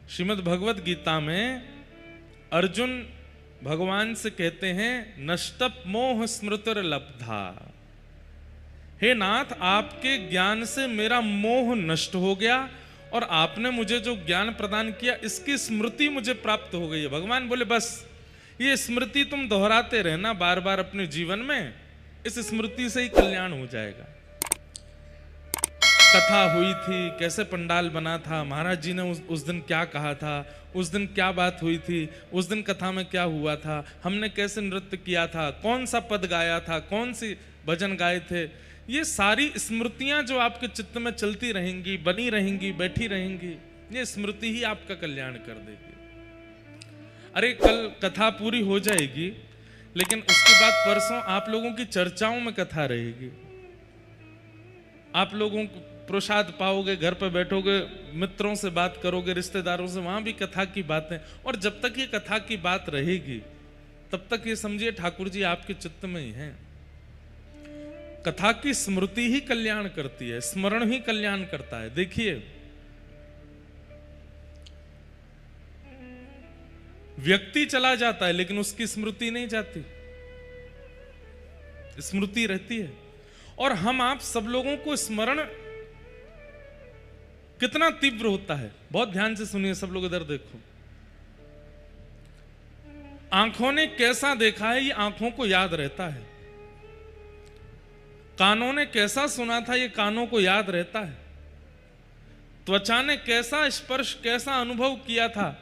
श्रीमद् भगवत गीता में अर्जुन भगवान से कहते हैं नष्टप मोह स्मृतिर लब्धा, हे नाथ आपके ज्ञान से मेरा मोह नष्ट हो गया और आपने मुझे जो ज्ञान प्रदान किया इसकी स्मृति मुझे प्राप्त हो गई है। भगवान बोले बस ये स्मृति तुम दोहराते रहना बार बार अपने जीवन में, इस स्मृति से ही कल्याण हो जाएगा। कथा हुई थी, कैसे पंडाल बना था, महाराज जी ने उस दिन क्या कहा था, उस दिन क्या बात हुई थी, उस दिन कथा में क्या हुआ था, हमने कैसे नृत्य किया था, कौन सा पद गाया था, कौन सी भजन गाए थे, ये सारी स्मृतियां जो आपके चित्त में चलती रहेंगी, बनी रहेंगी, बैठी रहेंगी, ये स्मृति ही आपका कल्याण कर देगी। अरे कल कथा पूरी हो जाएगी लेकिन उसके बाद परसों आप लोगों की चर्चाओं में कथा रहेगी, आप लोगों को प्रसाद पाओगे, घर पर बैठोगे, मित्रों से बात करोगे, रिश्तेदारों से, वहां भी कथा की बातें। और जब तक ये कथा की बात रहेगी तब तक ये समझिए ठाकुर जी आपके चित्त में ही हैं। कथा की स्मृति ही कल्याण करती है, स्मरण ही कल्याण करता है। देखिए व्यक्ति चला जाता है लेकिन उसकी स्मृति नहीं जाती, स्मृति रहती है। और हम आप सब लोगों को स्मरण कितना तीव्र होता है, बहुत ध्यान से सुनिए सब लोग, इधर देखो। आंखों ने कैसा देखा है ये आंखों को याद रहता है, कानों ने कैसा सुना था ये कानों को याद रहता है, त्वचा ने कैसा स्पर्श, कैसा अनुभव किया था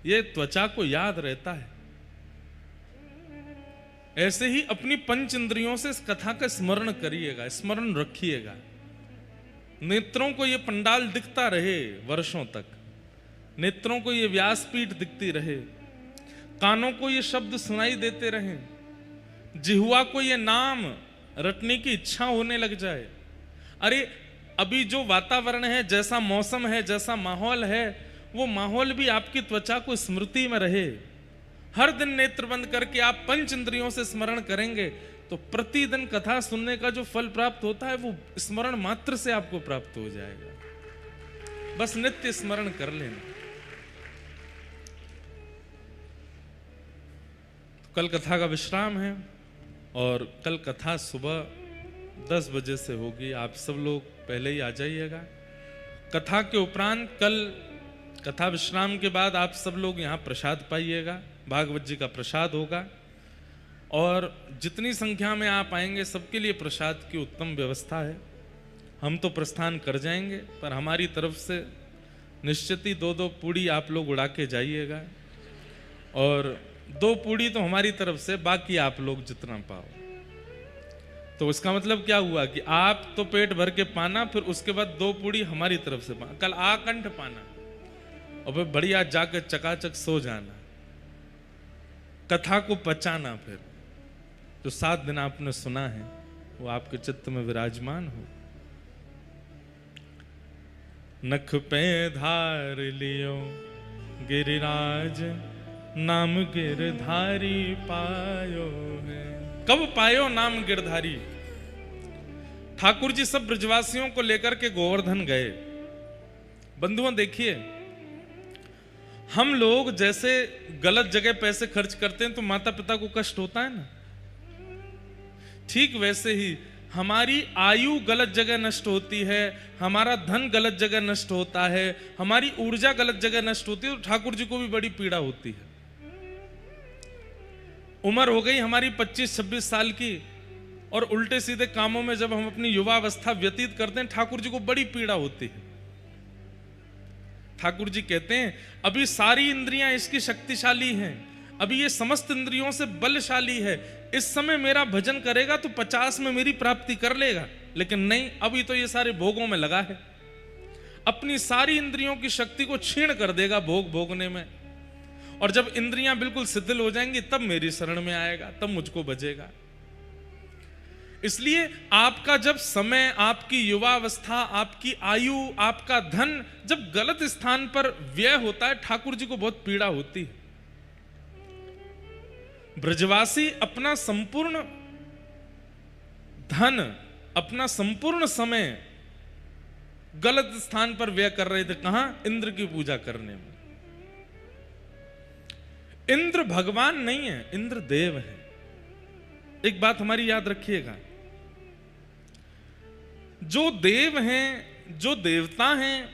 ये त्वचा को याद रहता है। ऐसे ही अपनी पंच इंद्रियों से इस कथा का स्मरण करिएगा, स्मरण रखिएगा। नेत्रों को ये पंडाल दिखता रहे वर्षों तक, नेत्रों को ये व्यासपीठ दिखती रहे, कानों को ये शब्द सुनाई देते रहे, जिह्वा को ये नाम रटने की इच्छा होने लग जाए। अरे अभी जो वातावरण है, जैसा मौसम है, जैसा माहौल है, वो माहौल भी आपकी त्वचा को स्मृति में रहे। हर दिन नेत्र बंद करके आप पंच इंद्रियों से स्मरण करेंगे तो प्रतिदिन कथा सुनने का जो फल प्राप्त होता है वो स्मरण मात्र से आपको प्राप्त हो जाएगा। बस नित्य स्मरण कर लेना। तो कल कथा का विश्राम है और कल कथा सुबह 10 बजे से होगी। आप सब लोग पहले ही आ जाइएगा। कथा के उपरांत कल कथा विश्राम के बाद आप सब लोग यहाँ प्रसाद पाइएगा, भागवत जी का प्रसाद होगा और जितनी संख्या में आप आएंगे सबके लिए प्रसाद की उत्तम व्यवस्था है। हम तो प्रस्थान कर जाएंगे पर हमारी तरफ से निश्चित ही 2-2 पूड़ी आप लोग उड़ा के जाइएगा और 2 पूड़ी तो हमारी तरफ से, बाकी आप लोग जितना पाओ। तो इसका मतलब क्या हुआ कि आप तो पेट भर के पाना, फिर उसके बाद 2 पूड़ी हमारी तरफ से पाना, कल आकंठ पाना और फिर बढ़िया जाकर चकाचक सो जाना, कथा को पचाना। फिर जो 7 दिन आपने सुना है वो आपके चित्त में विराजमान हो। नख पे धार लियो गिरिराज, नाम गिरधारी पायो है। कब पायो नाम गिरधारी? ठाकुर जी सब ब्रजवासियों को लेकर के गोवर्धन गए। बंधुओं देखिए, हम लोग जैसे गलत जगह पैसे खर्च करते हैं तो माता पिता को कष्ट होता है ना, ठीक वैसे ही हमारी आयु गलत जगह नष्ट होती है, हमारा धन गलत जगह नष्ट होता है, हमारी ऊर्जा गलत जगह नष्ट होती है तो ठाकुर जी को भी बड़ी पीड़ा होती है। उम्र हो गई हमारी 25-26 साल की और उल्टे सीधे कामों में जब हम अपनी युवावस्था व्यतीत करते हैं ठाकुर जी को बड़ी पीड़ा होती है। ठाकुर जी कहते हैं अभी सारी इंद्रियां इसकी शक्तिशाली हैं, अभी ये समस्त इंद्रियों से बलशाली है, इस समय मेरा भजन करेगा तो 50 में मेरी प्राप्ति कर लेगा, लेकिन नहीं, अभी तो ये सारे भोगों में लगा है, अपनी सारी इंद्रियों की शक्ति को क्षीण कर देगा भोग भोगने में, और जब इंद्रियां बिल्कुल शिथिल हो जाएंगी तब मेरी शरण में आएगा, तब मुझको भजेगा। इसलिए आपका जब समय, आपकी युवावस्था, आपकी आयु, आपका धन जब गलत स्थान पर व्यय होता है ठाकुर जी को बहुत पीड़ा होती है। ब्रजवासी अपना संपूर्ण धन, अपना संपूर्ण समय गलत स्थान पर व्यय कर रहे थे। कहां? इंद्र की पूजा करने में। इंद्र भगवान नहीं है, इंद्र देव है। एक बात हमारी याद रखिएगा, जो देव हैं, जो देवता हैं,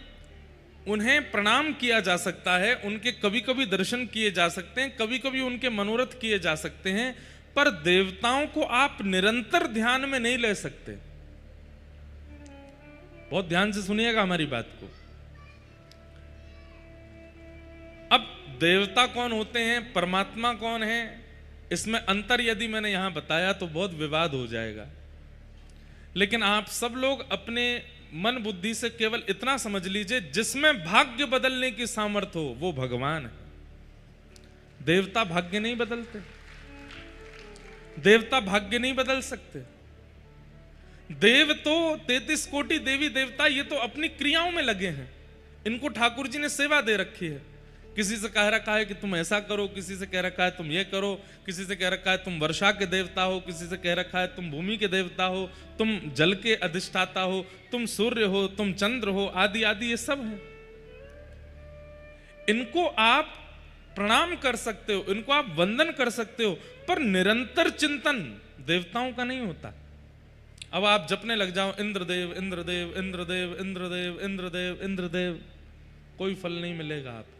उन्हें प्रणाम किया जा सकता है, उनके कभी कभी दर्शन किए जा सकते हैं, कभी कभी उनके मनोरथ किए जा सकते हैं, पर देवताओं को आप निरंतर ध्यान में नहीं ले सकते। बहुत ध्यान से सुनिएगा हमारी बात को। अब देवता कौन होते हैं, परमात्मा कौन है, इसमें अंतर यदि मैंने यहां बताया तो बहुत विवाद हो जाएगा। लेकिन आप सब लोग अपने मन बुद्धि से केवल इतना समझ लीजिए, जिसमें भाग्य बदलने की सामर्थ्य हो वो भगवान है। देवता भाग्य नहीं बदलते, देवता भाग्य नहीं बदल सकते। देव तो 33 कोटि देवी देवता, ये तो अपनी क्रियाओं में लगे हैं। इनको ठाकुर जी ने सेवा दे रखी है। किसी से कह रखा है कि तुम ऐसा करो, किसी से कह रखा है तुम ये करो, किसी से कह रखा है तुम वर्षा के देवता हो, किसी से कह रखा है तुम भूमि के देवता हो, तुम जल के अधिष्ठाता हो, तुम सूर्य हो, तुम चंद्र हो, आदि आदि ये सब है। इनको आप प्रणाम कर सकते हो, इनको आप वंदन कर सकते हो, पर निरंतर चिंतन देवताओं का नहीं होता। अब आप जपने लग जाओ इंद्रदेव इंद्रदेव इंद्रदेव इंद्रदेव इंद्रदेव इंद्रदेव, कोई फल नहीं मिलेगा आपको।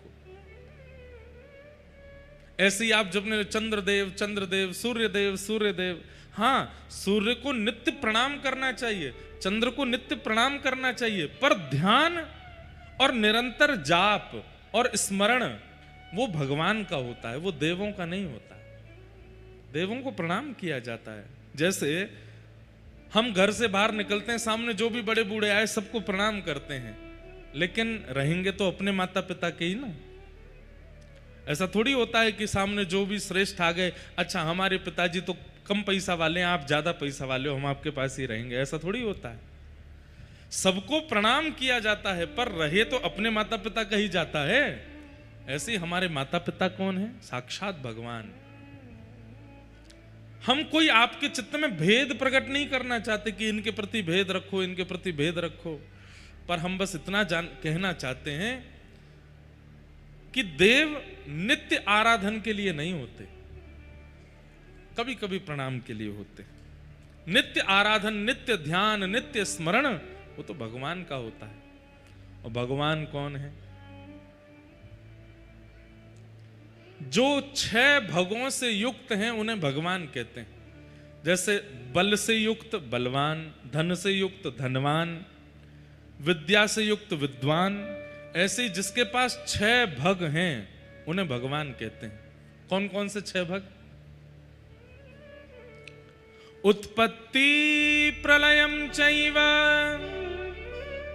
ऐसे ही आप जपने चंद्रदेव चंद्रदेव, सूर्यदेव सूर्यदेव। हाँ, सूर्य को नित्य प्रणाम करना चाहिए, चंद्र को नित्य प्रणाम करना चाहिए, पर ध्यान और निरंतर जाप और स्मरण वो भगवान का होता है, वो देवों का नहीं होता। देवों को प्रणाम किया जाता है। जैसे हम घर से बाहर निकलते हैं, सामने जो भी बड़े बूढ़े आए सबको प्रणाम करते हैं, लेकिन रहेंगे तो अपने माता पिता के ही ना। ऐसा थोड़ी होता है कि सामने जो भी श्रेष्ठ आ गए, अच्छा हमारे पिताजी तो कम पैसा वाले हैं, आप ज्यादा पैसा वाले हो, हम आपके पास ही रहेंगे, ऐसा थोड़ी होता है। सबको प्रणाम किया जाता है, पर रहे तो अपने माता पिता का ही जाता है। ऐसे ही हमारे माता पिता कौन है? साक्षात भगवान। हम कोई आपके चित्त में भेद प्रकट नहीं करना चाहते कि इनके प्रति भेद रखो, इनके प्रति भेद रखो, पर हम बस इतना कहना चाहते हैं कि देव नित्य आराधन के लिए नहीं होते, कभी कभी प्रणाम के लिए होते। नित्य आराधन, नित्य ध्यान, नित्य स्मरण वो तो भगवान का होता है। और भगवान कौन है? जो 6 भगों से युक्त हैं उन्हें भगवान कहते हैं। जैसे बल से युक्त बलवान, धन से युक्त धनवान, विद्या से युक्त विद्वान, ऐसे ही जिसके पास 6 भग हैं उन्हें भगवान कहते हैं। कौन कौन से 6 भग? उत्पत्ति प्रलयम चैव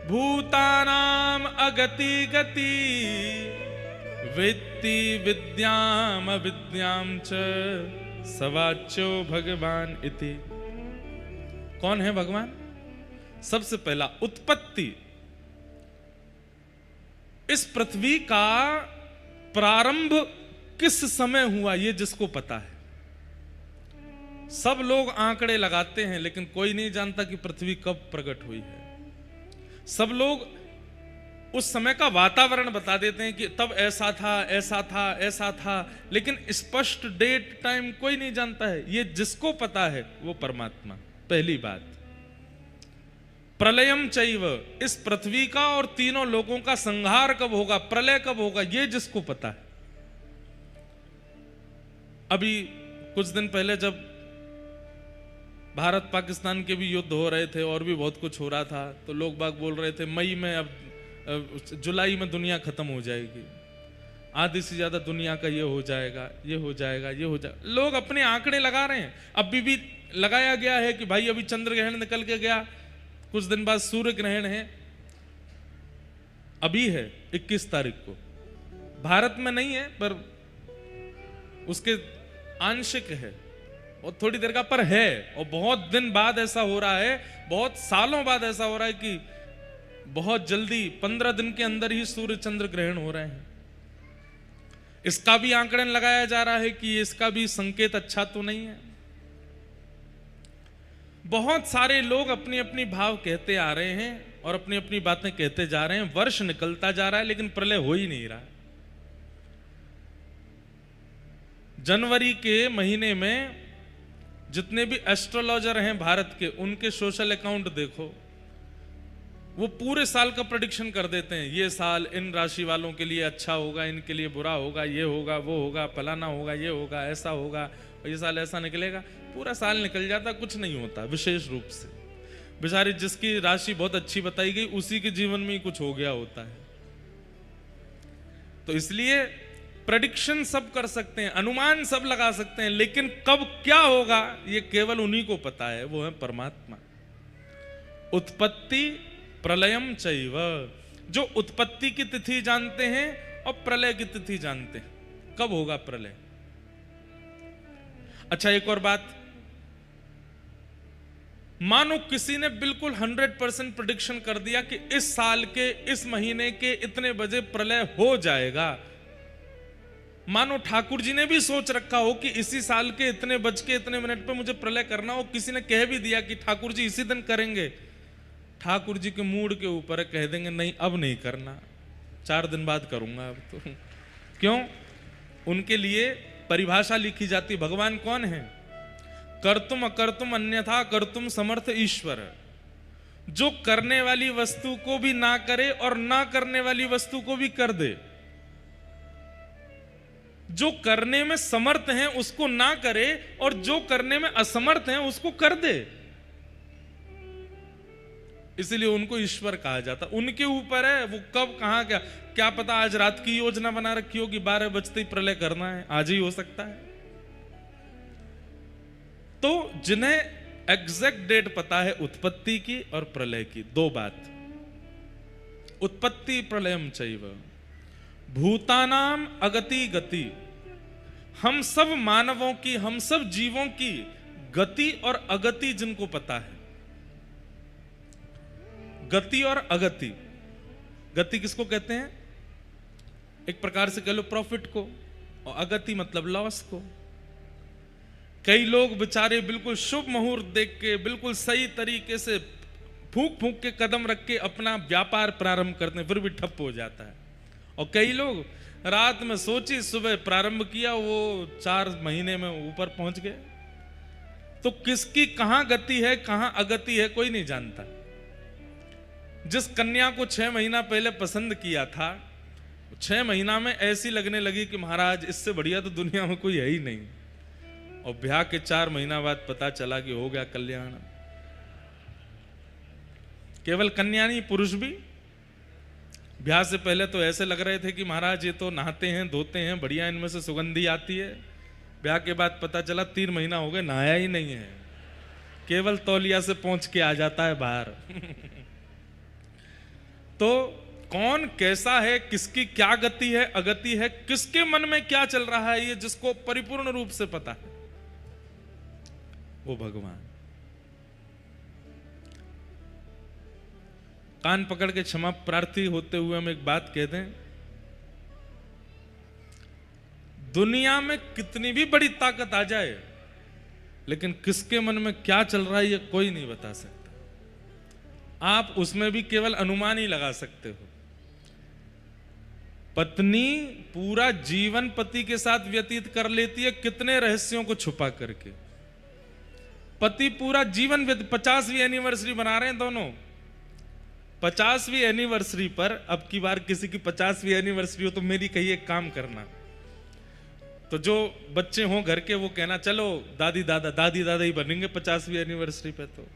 भूतानाम अगति गति वेत्ति विद्याम अविद्याम च सवाच्यो भगवान इति। कौन है भगवान? सबसे पहला उत्पत्ति। इस पृथ्वी का प्रारंभ किस समय हुआ ये जिसको पता है। सब लोग आंकड़े लगाते हैं, लेकिन कोई नहीं जानता कि पृथ्वी कब प्रकट हुई है। सब लोग उस समय का वातावरण बता देते हैं कि तब ऐसा था ऐसा था ऐसा था, लेकिन स्पष्ट डेट टाइम कोई नहीं जानता है। ये जिसको पता है वो परमात्मा। पहली बात, प्रलयम चैव, इस पृथ्वी का और तीनों लोगों का संहार कब होगा, प्रलय कब होगा, ये जिसको पता है। अभी कुछ दिन पहले जब भारत पाकिस्तान के भी युद्ध हो रहे थे और भी बहुत कुछ हो रहा था, तो लोग बाग बोल रहे थे मई में, अब जुलाई में दुनिया खत्म हो जाएगी, आधी से ज्यादा दुनिया का ये हो जाएगा, ये हो जाएगा, ये हो जाएगा। लोग अपने आंकड़े लगा रहे हैं। अभी भी लगाया गया है कि भाई अभी चंद्र ग्रहण निकल के गया, कुछ दिन बाद सूर्य ग्रहण है, अभी है 21 तारीख को। भारत में नहीं है पर उसके आंशिक है और थोड़ी देर का पर है। और बहुत दिन बाद ऐसा हो रहा है, बहुत सालों बाद ऐसा हो रहा है कि बहुत जल्दी 15 दिन के अंदर ही सूर्य चंद्र ग्रहण हो रहे हैं। इसका भी आंकड़न लगाया जा रहा है कि इसका भी संकेत अच्छा तो नहीं है। बहुत सारे लोग अपनी अपनी भाव कहते आ रहे हैं और अपनी अपनी बातें कहते जा रहे हैं। वर्ष निकलता जा रहा है लेकिन प्रलय हो ही नहीं रहा। जनवरी के महीने में जितने भी एस्ट्रोलॉजर हैं भारत के, उनके सोशल अकाउंट देखो, वो पूरे साल का प्रेडिक्शन कर देते हैं। ये साल इन राशि वालों के लिए अच्छा होगा, इनके लिए बुरा होगा, ये होगा, वो होगा, फलाना होगा, ये होगा, ऐसा होगा, और ये साल ऐसा निकलेगा। पूरा साल निकल जाता, कुछ नहीं होता विशेष रूप से। बेचारी जिसकी राशि बहुत अच्छी बताई गई, उसी के जीवन में ही कुछ हो गया होता है। तो इसलिए प्रेडिक्शन सब कर सकते हैं, अनुमान सब लगा सकते हैं, लेकिन कब क्या होगा ये केवल उन्हीं को पता है, वो है परमात्मा। उत्पत्ति प्रलयम चैव, जो उत्पत्ति की तिथि जानते हैं और प्रलय की तिथि जानते हैं, कब होगा प्रलय। अच्छा, एक और बात, मानो किसी ने बिल्कुल 100% प्रेडिक्शन कर दिया कि इस साल के इस महीने के इतने बजे प्रलय हो जाएगा। मानो ठाकुर जी ने भी सोच रखा हो कि इसी साल के इतने बज के इतने मिनट पे मुझे प्रलय करना हो, किसी ने कह भी दिया कि ठाकुर जी इसी दिन करेंगे। ठाकुर जी के मूड के ऊपर कह देंगे नहीं अब नहीं करना, 4 दिन बाद करूंगा अब तो। क्यों? उनके लिए परिभाषा लिखी जाती। भगवान कौन है? कर्तुम अकर्तुम अन्यथा कर्तुम समर्थ ईश्वर, जो करने वाली वस्तु को भी ना करे और ना करने वाली वस्तु को भी कर दे। जो करने में समर्थ है उसको ना करे और जो करने में असमर्थ है उसको कर दे। इसलिए उनको ईश्वर कहा जाता। उनके ऊपर है वो कब कहां क्या पता आज रात की योजना बना रखी होगी, 12 बजते ही प्रलय करना है, आज ही हो सकता है। तो जिन्हें एग्जैक्ट डेट पता है उत्पत्ति की और प्रलय की, 2 बात, उत्पत्ति प्रलयम चैव भूतानाम अगति गति, हम सब मानवों की, हम सब जीवों की गति और अगति जिनको पता है। गति और अगति, गति किसको कहते हैं? एक प्रकार से कह लो प्रॉफिट को, और अगति मतलब लॉस को। कई लोग बेचारे बिल्कुल शुभ मुहूर्त देख के बिल्कुल सही तरीके से फूंक फूंक के कदम रख के अपना व्यापार प्रारंभ करते हैं, फिर भी ठप हो जाता है। और कई लोग रात में सोची सुबह प्रारंभ किया, वो 4 महीने में ऊपर पहुंच गए। तो किसकी कहां गति है कहां अगति है कोई नहीं जानता। जिस कन्या को 6 महीना पहले पसंद किया था, 6 महीना में ऐसी लगने लगी कि महाराज इससे बढ़िया तो दुनिया में कोई है ही नहीं, और ब्याह के 4 महीना बाद पता चला कि हो गया कल्याण। केवल कन्या नहीं, पुरुष भी ब्याह से पहले तो ऐसे लग रहे थे कि महाराज ये तो नहाते हैं धोते हैं, बढ़िया इनमें से सुगंधी आती है। ब्याह के बाद पता चला 3 महीना हो गए नहाया ही नहीं है, केवल तौलिया से पहुंच के आ जाता है बाहर। तो कौन कैसा है, किसकी क्या गति है अगति है, किसके मन में क्या चल रहा है, ये जिसको परिपूर्ण रूप से पता है वो भगवान। कान पकड़ के क्षमा प्रार्थी होते हुए हम एक बात कह दें, दुनिया में कितनी भी बड़ी ताकत आ जाए, लेकिन किसके मन में क्या चल रहा है ये कोई नहीं बता सकता। आप उसमें भी केवल अनुमान ही लगा सकते हो। पत्नी पूरा जीवन पति के साथ व्यतीत कर लेती है कितने रहस्यों को छुपा करके। पति पूरा जीवन 50वीं एनिवर्सरी बना रहे हैं दोनों, 50वीं एनिवर्सरी पर अब की बार किसी की 50वीं एनिवर्सरी हो तो मेरी कही एक काम करना, तो जो बच्चे हों घर के वो कहना चलो दादी दादा ही बनेंगे 50वीं एनिवर्सरी पे। तो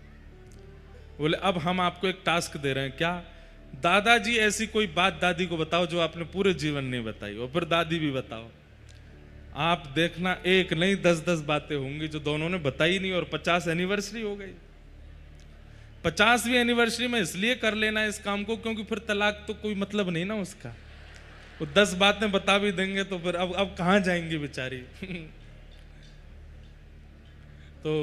बोले अब हम आपको एक टास्क दे रहे हैं, क्या? दादाजी ऐसी कोई बात दादी को बताओ जो आपने पूरे जीवन नहीं बताई, और फिर दादी भी बताओ। आप देखना एक नहीं 10-10 बातें होंगी जो दोनों ने बताई नहीं, और 50 एनिवर्सरी हो गई। 50वीं एनिवर्सरी में इसलिए कर लेना इस काम को क्योंकि फिर तलाक तो कोई मतलब नहीं ना उसका। वो 10 बातें बता भी देंगे तो फिर अब कहां जाएंगी बेचारी। तो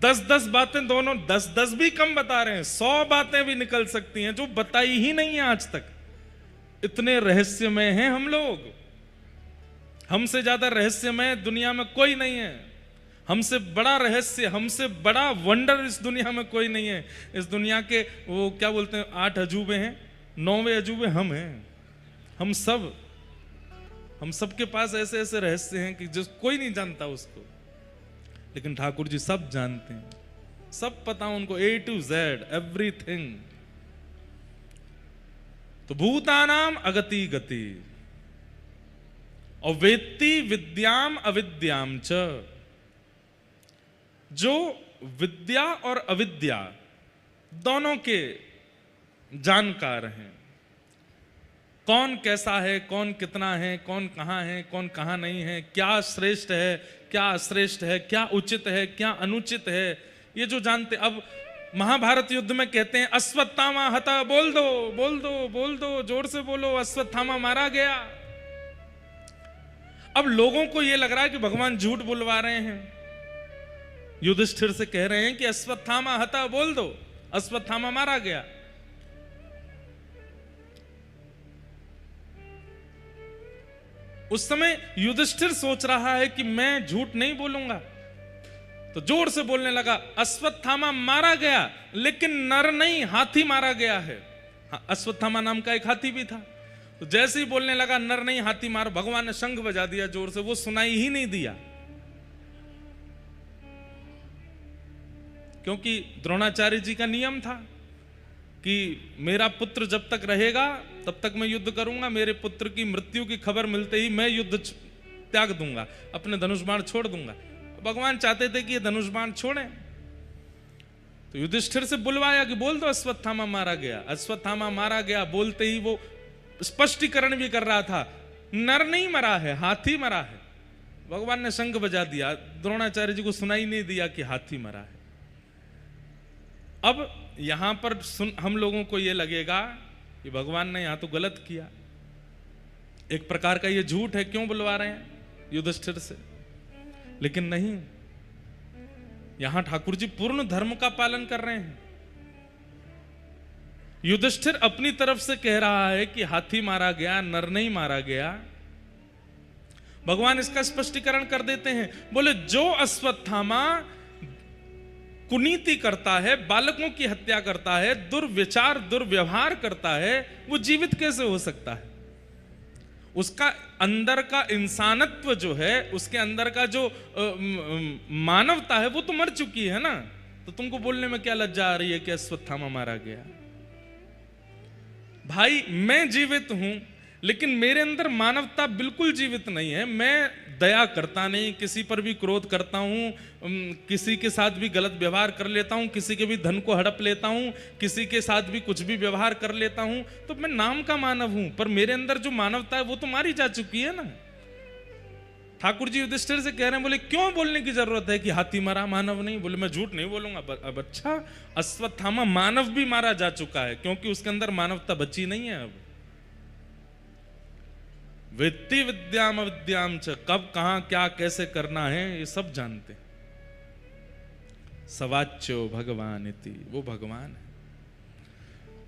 10-10 बातें दोनों, 10-10 भी कम बता रहे हैं, 100 बातें भी निकल सकती हैं जो बताई ही नहीं है आज तक। इतने रहस्यमय हैं हम लोग, हमसे ज्यादा रहस्यमय दुनिया में कोई नहीं है। हमसे बड़ा रहस्य, हमसे बड़ा वंडर इस दुनिया में कोई नहीं है। इस दुनिया के वो क्या बोलते हैं 8 अजूबे हैं, 9वें अजूबे हम हैं। हम सब हम सबके पास ऐसे ऐसे रहस्य हैं कि जिस कोई नहीं जानता उसको, लेकिन ठाकुर जी सब जानते हैं, सब पता उनको, A to Z एवरीथिंग। तो भूतानाम अगति गति और वेत्ति विद्याम अविद्याम च, जो विद्या और अविद्या दोनों के जानकार हैं। कौन कैसा है, कौन कितना है, कौन कहां है, कौन कहां नहीं है, क्या श्रेष्ठ है, क्या अश्रेष्ठ है, क्या उचित है, क्या अनुचित है, ये जो जानते। अब महाभारत युद्ध में कहते हैं अश्वत्थामा हता, बोल दो बोल दो बोल दो, जोर से बोलो, अश्वत्थामा मारा गया। अब लोगों को यह लग रहा है कि भगवान झूठ बुलवा रहे हैं, युधिष्ठिर से कह रहे हैं कि अश्वत्थामा हता, बोल दो, अश्वत्थामा मारा गया। उस समय युधिष्ठिर सोच रहा है कि मैं झूठ नहीं बोलूंगा, तो जोर से बोलने लगा अश्वत्थामा मारा गया, लेकिन नर नहीं, हाथी मारा गया है। हाँ, अश्वत्थामा नाम का एक हाथी भी था। तो जैसे ही बोलने लगा नर नहीं हाथी मारा, भगवान ने शंख बजा दिया जोर से, वो सुनाई ही नहीं दिया। क्योंकि द्रोणाचार्य जी का नियम था कि मेरा पुत्र जब तक रहेगा तब तक मैं युद्ध करूंगा, मेरे पुत्र की मृत्यु की खबर मिलते ही मैं युद्ध त्याग दूंगा, अपने धनुष बाण छोड़ दूंगा। भगवान चाहते थे कि ये धनुष बाण छोड़ें, तो युधिष्ठिर से बुलवाया कि बोल दो अश्वत्थामा मारा गया। अश्वत्थामा मारा गया बोलते ही वो स्पष्टीकरण भी कर रहा था, नर नहीं मरा है, हाथी मरा है। भगवान ने शंख बजा दिया, द्रोणाचार्य जी को सुनाई नहीं दिया कि हाथी मरा है। अब यहां पर हम लोगों को यह लगेगा कि भगवान ने यहां तो गलत किया, एक प्रकार का यह झूठ है, क्यों बुलवा रहे हैं युधिष्ठिर से। लेकिन नहीं, यहां ठाकुर जी पूर्ण धर्म का पालन कर रहे हैं। युधिष्ठिर अपनी तरफ से कह रहा है कि हाथी मारा गया, नर नहीं मारा गया। भगवान इसका स्पष्टीकरण कर देते हैं, बोले जो अश्वत्थामा कुनीति करता है, बालकों की हत्या करता है, दुर्विचार दुर्व्यवहार करता है, वो जीवित कैसे हो सकता है? उसका अंदर का इंसानत्व जो है, उसके अंदर का जो मानवता है, वो तो मर चुकी है ना। तो तुमको बोलने में क्या लज्जा आ रही है कि अश्वत्थामा मारा गया? भाई मैं जीवित हूं, लेकिन मेरे अंदर मानवता बिल्कुल जीवित नहीं है। मैं दया करता नहीं, किसी पर भी क्रोध करता हूं, किसी के साथ भी गलत व्यवहार कर लेता हूं, किसी के भी धन को हड़प लेता हूं, किसी के साथ भी कुछ भी व्यवहार कर लेता हूं। तो मैं नाम का मानव हूं, पर मेरे अंदर जो मानवता है वो तो मारी जा चुकी है ना। ठाकुर जी युधिष्ठिर से कह रहे हैं, बोले क्यों बोलने की जरूरत है कि हाथी मरा, मानव नहीं? बोले मैं झूठ नहीं बोलूंगा। अब अच्छा, अश्वत्थामा मानव भी मारा जा चुका है, क्योंकि उसके अंदर मानवता बची नहीं है। अब वेत्ति विद्याम अविद्याम च, कब कहां क्या कैसे करना है ये सब जानते हैं। सवाच्यो भगवान इति, वो भगवान है।